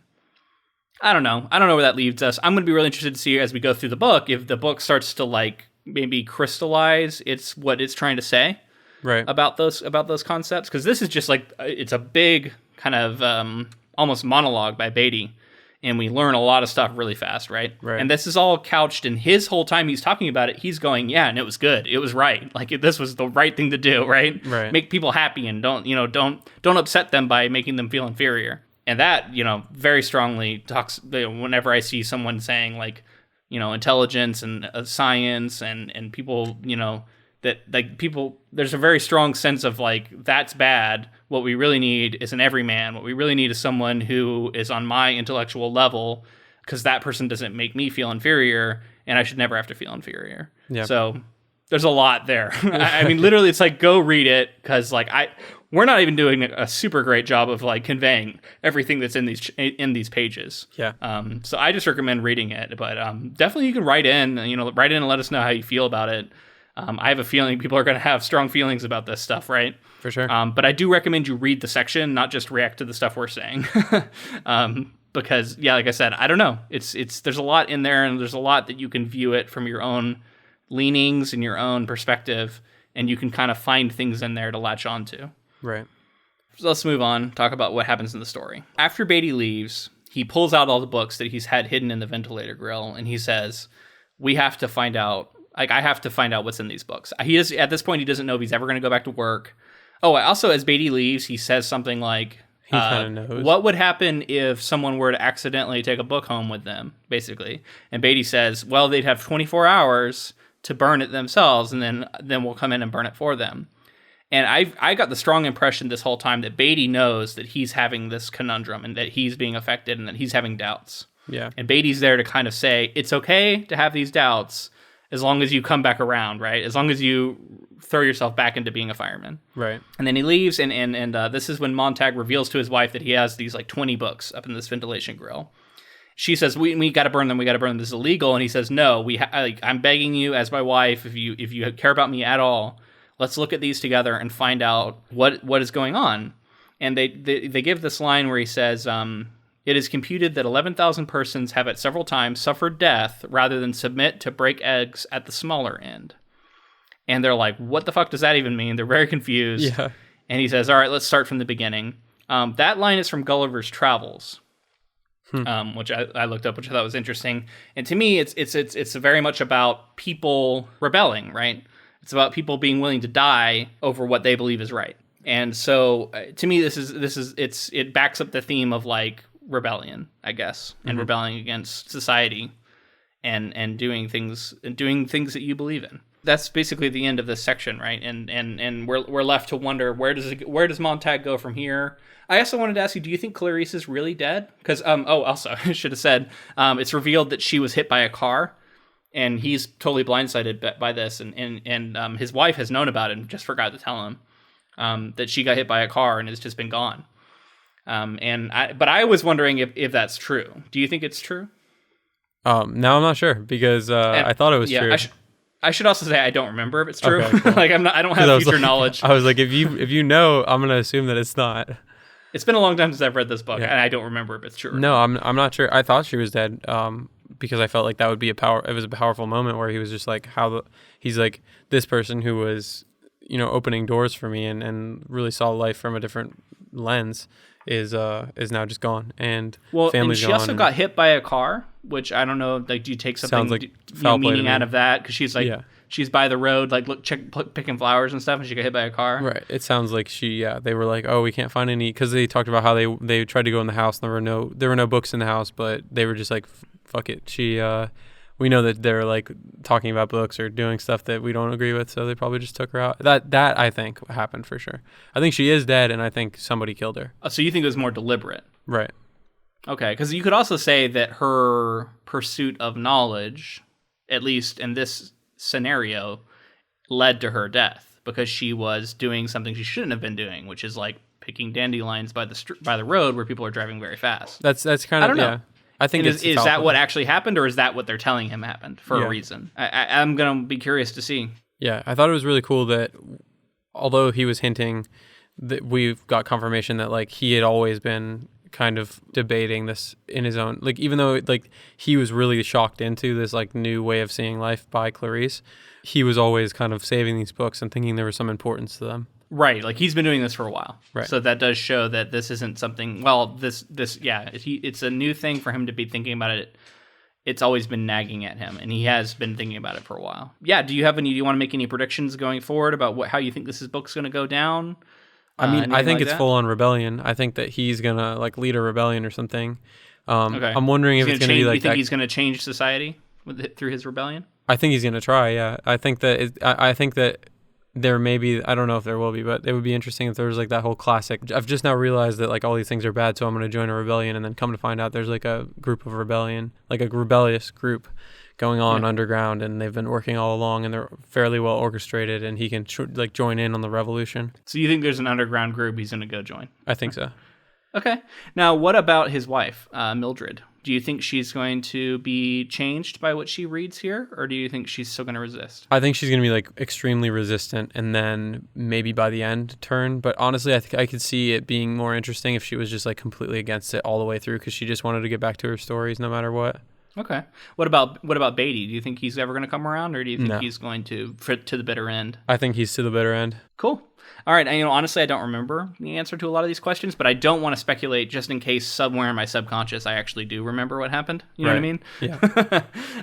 I don't know where that leads us. I'm going to be really interested to see as we go through the book if the book starts to maybe crystallize what it's trying to say about those concepts, because this is just it's a big kind of almost monologue by Beatty, and we learn a lot of stuff really fast, right? And this is all couched in his whole time he's talking about it. He's going, yeah, and it was good. It was right. This was the right thing to do, right? Make people happy and don't upset them by making them feel inferior. And that, very strongly talks, whenever I see someone saying intelligence and science and people, that people, there's a very strong sense of that's bad. What we really need is an everyman. What we really need is someone who is on my intellectual level, because that person doesn't make me feel inferior, and I should never have to feel inferior. Yeah. So there's a lot there. I mean, literally, it's go read it, because we're not even doing a super great job of conveying everything that's in these pages. Yeah. So I just recommend reading it, but definitely you can write in and let us know how you feel about it. I have a feeling people are going to have strong feelings about this stuff, right? For sure. But I do recommend you read the section, not just react to the stuff we're saying. Because like I said, I don't know. There's a lot in there, and there's a lot that you can view it from your own leanings and your own perspective, and you can kind of find things in there to latch onto. Right. So let's move on, talk about what happens in the story. After Beatty leaves, he pulls out all the books that he's had hidden in the ventilator grill, and he says, we have to find out, I have to find out what's in these books. At this point, he doesn't know if he's ever going to go back to work. Oh, also, as Beatty leaves, he says something like, he kind of knows. What would happen if someone were to accidentally take a book home with them, basically? And Beatty says, well, they'd have 24 hours to burn it themselves, and then we'll come in and burn it for them. And I got the strong impression this whole time that Beatty knows that he's having this conundrum, and that he's being affected, and that he's having doubts. Yeah. And Beatty's there to kind of say, it's okay to have these doubts as long as you come back around, right? As long as you throw yourself back into being a fireman. Right. And then he leaves, and this is when Montag reveals to his wife that he has these 20 books up in this ventilation grill. She says, we got to burn them. We got to burn them. This is illegal. And he says, no, I'm begging you as my wife, if you care about me at all, let's look at these together and find out what is going on. And they give this line where he says, it is computed that 11,000 persons have at several times suffered death rather than submit to break eggs at the smaller end. And they're like, what the fuck does that even mean? They're very confused. Yeah. And he says, all right, let's start from the beginning. That line is from Gulliver's Travels. which I looked up, which I thought was interesting. And to me, it's very much about people rebelling, right? It's about people being willing to die over what they believe is right. And so, to me, it backs up the theme of like rebellion, I guess, and rebelling against society, and doing things that you believe in. That's basically the end of this section, right? And we're left to wonder where does Montag go from here. I also wanted to ask you, do you think Clarice is really dead? Because also I should have said, it's revealed that she was hit by a car, and he's totally blindsided by this, and his wife has known about it and just forgot to tell him that she got hit by a car and has just been gone. But I was wondering if that's true. Do you think it's true? No, I'm not sure, because I thought it was true. I should also say I don't remember if it's true. Okay, cool. Like I don't have future knowledge. I was like, if you know, I'm gonna assume that it's not. It's been a long time since I've read this book, and I don't remember if it's true. No, I'm not sure. I thought she was dead, because I felt like that would be it was a powerful moment where he was just like, he's like, this person who was, opening doors for me and really saw life from a different lens is now just gone, and family's she gone. also got hit by a car, which I don't know. Like, do you take something like foul play meaning out of that? Because she's like, she's by the road, like picking flowers and stuff, and she got hit by a car. Right. It sounds like they were like, oh, we can't find any, because they talked about how they tried to go in the house, and there were no books in the house, but they were just like, fuck it. We know that they're like talking about books or doing stuff that we don't agree with, so they probably just took her out. That I think happened for sure. I think she is dead, and I think somebody killed her. So you think it was more deliberate? Right. Okay, because you could also say that her pursuit of knowledge, at least in this scenario, led to her death, because she was doing something she shouldn't have been doing, which is like picking dandelions by the road where people are driving very fast. That's kind of, I don't know. Yeah. I think is that what actually happened, or is that what they're telling him happened for a reason? I'm going to be curious to see. Yeah, I thought it was really cool that although he was hinting, that we've got confirmation that like he had always been kind of debating this in his own, like, even though like he was really shocked into this like new way of seeing life by Clarice, he was always kind of saving these books and thinking there was some importance to them. Right, like he's been doing this for a while, right? So that does show that this isn't something. Well, it's a new thing for him to be thinking about it. It's always been nagging at him, and he has been thinking about it for a while. Yeah. Do you want to make any predictions going forward about how you think this book's going to go down? I mean, I think it's full on rebellion. I think that he's gonna like lead a rebellion or something. Okay. I'm wondering if it's gonna be like. You think he's gonna change society through his rebellion? I think he's gonna try. Yeah, I think that. I think that. There may be, I don't know if there will be, but it would be interesting if there was like that whole classic. I've just now realized that like all these things are bad, so I'm going to join a rebellion, and then come to find out there's like a group of rebellion, like a rebellious group going on underground, and they've been working all along, and they're fairly well orchestrated, and he can join in on the revolution. So you think there's an underground group he's going to go join? I think so. Okay. Now, what about his wife, Mildred? Do you think she's going to be changed by what she reads here, or do you think she's still going to resist? I think she's going to be like extremely resistant, and then maybe by the end turn. But honestly, I think I could see it being more interesting if she was just like completely against it all the way through, because she just wanted to get back to her stories no matter what. Okay. What about Beatty? Do you think he's ever going to come around, or do you think he's going to the bitter end? I think he's to the bitter end. Cool. All right. And, honestly, I don't rember the answer to a lot of these questions, but I don't want to speculate just in case somewhere in my subconscious I actually do remember what happened. You know what I mean?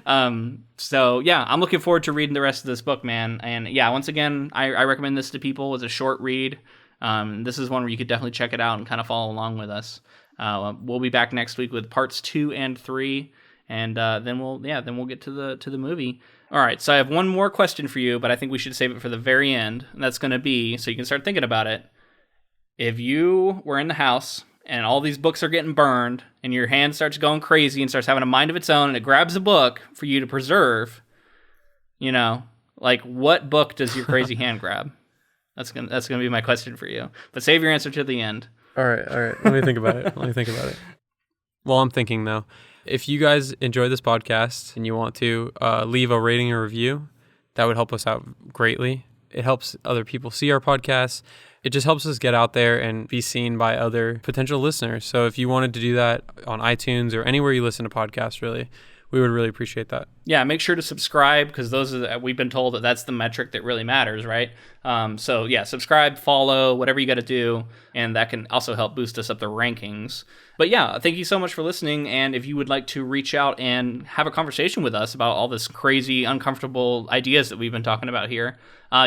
Yeah. So, yeah, I'm looking forward to reading the rest of this book, man. And, yeah, once again, I recommend this to people as a short read. This is one where you could definitely check it out and kind of follow along with us. We'll be back next week with parts 2 and 3. And then we'll get to the movie. All right, so I have one more question for you, but I think we should save it for the very end. And that's going to be, so you can start thinking about it. If you were in the house and all these books are getting burned, and your hand starts going crazy and starts having a mind of its own, and it grabs a book for you to preserve, like what book does your crazy hand grab? That's gonna be my question for you. But save your answer to the end. All right. Let me think about it. Well, I'm thinking though. If you guys enjoy this podcast and you want to leave a rating or review, that would help us out greatly. It helps other people see our podcast. It just helps us get out there and be seen by other potential listeners. So if you wanted to do that on iTunes or anywhere you listen to podcasts, really, we would really appreciate that. Yeah, make sure to subscribe, because we've been told that that's the metric that really matters, right? So yeah, subscribe, follow, whatever you got to do, and that can also help boost us up the rankings. But yeah, thank you so much for listening, and if you would like to reach out and have a conversation with us about all this crazy, uncomfortable ideas that we've been talking about here,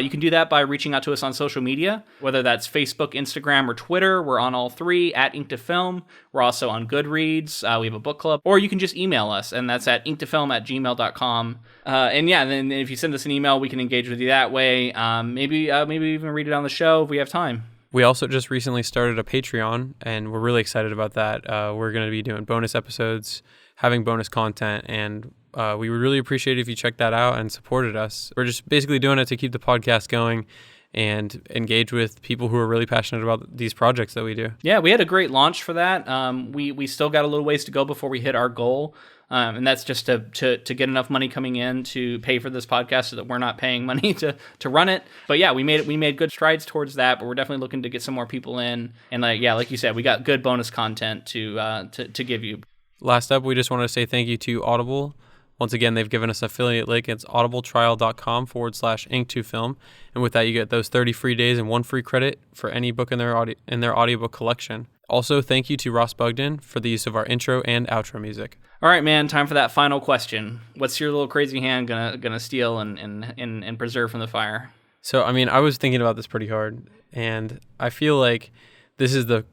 you can do that by reaching out to us on social media, whether that's Facebook, Instagram, or Twitter. We're on all three, @Ink2Film. We're also on Goodreads. We have a book club. Or you can just email us, and that's at inktofilm@gmail.com. And yeah, then if you send us an email, we can engage with you that way. Maybe even read it on the show if we have time. We also just recently started a Patreon, and we're really excited about that. We're going to be doing bonus episodes, having bonus content, and we would really appreciate it if you checked that out and supported us. We're just basically doing it to keep the podcast going and engage with people who are really passionate about these projects that we do. Yeah, we had a great launch for that. We still got a little ways to go before we hit our goal. And that's just to get enough money coming in to pay for this podcast so that we're not paying money to run it. But yeah, we made good strides towards that, but we're definitely looking to get some more people in. And like you said, we got good bonus content to give you. Last up, we just want to say thank you to Audible. Once again, they've given us an affiliate link. It's audibletrial.com/ink2film. And with that, you get those 30 free days and 1 free credit for any book in their audiobook collection. Also, thank you to Ross Bugden for the use of our intro and outro music. All right, man, time for that final question. What's your little crazy hand gonna steal and preserve from the fire? So, I mean, I was thinking about this pretty hard, and I feel like this is a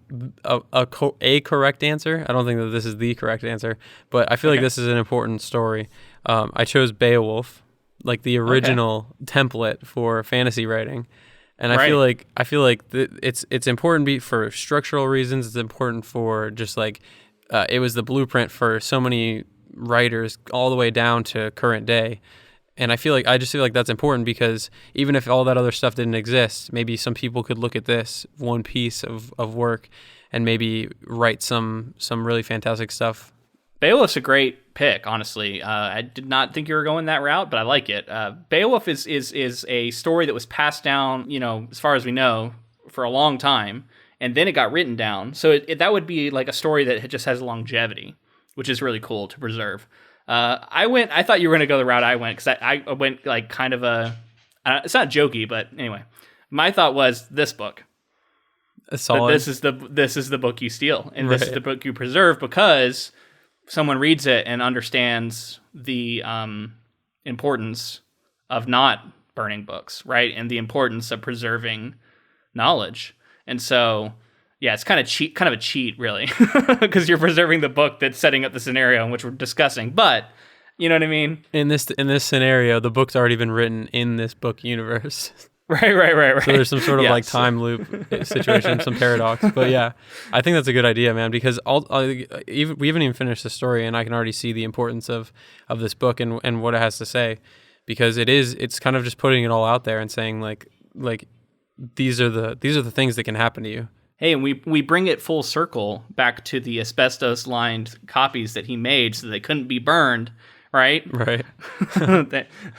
correct answer. I don't think that this is the correct answer, but I feel like this is an important story. I chose Beowulf, like the original template for fantasy writing. And I feel like it's important for structural reasons. It's important for just like it was the blueprint for so many writers all the way down to current day. And I just feel like that's important because even if all that other stuff didn't exist, maybe some people could look at this one piece of work and maybe write some really fantastic stuff. Beowulf's a great pick, honestly. I did not think you were going that route, but I like it. Beowulf is a story that was passed down, as far as we know, for a long time, and then it got written down. So that would be like a story that just has longevity, which is really cool to preserve. I thought you were going to go the route I went, because I went like kind of it's not jokey, but anyway, my thought was this book. This is the book you steal, and this is the book you preserve, because someone reads it and understands the importance of not burning books, right? And the importance of preserving knowledge. And so, yeah, it's kind of a cheat, really, because you're preserving the book that's setting up the scenario in which we're discussing. But you know what I mean? In this scenario, the book's already been written in this book universe. Right. So there's some sort of like time loop situation, some paradox. But yeah, I think that's a good idea, man, because we haven't even finished the story, and I can already see the importance of this book and what it has to say, because it's kind of just putting it all out there and saying like these are the things that can happen to you. Hey, and we bring it full circle back to the asbestos-lined copies that he made so they couldn't be burned, right? Right.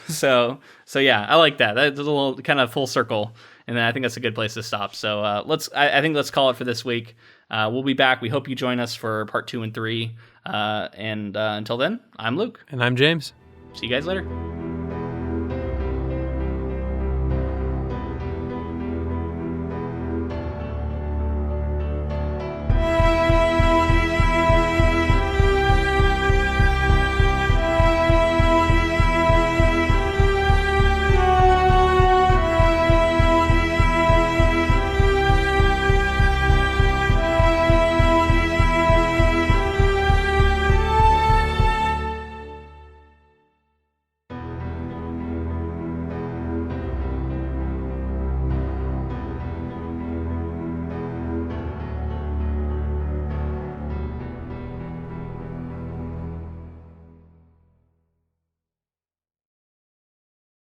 So yeah, I like that. That's a little kind of full circle, and I think that's a good place to stop. So I think let's call it for this week. We'll be back. We hope you join us for part 2 and 3. And until then, I'm Luke. And I'm James. See you guys later.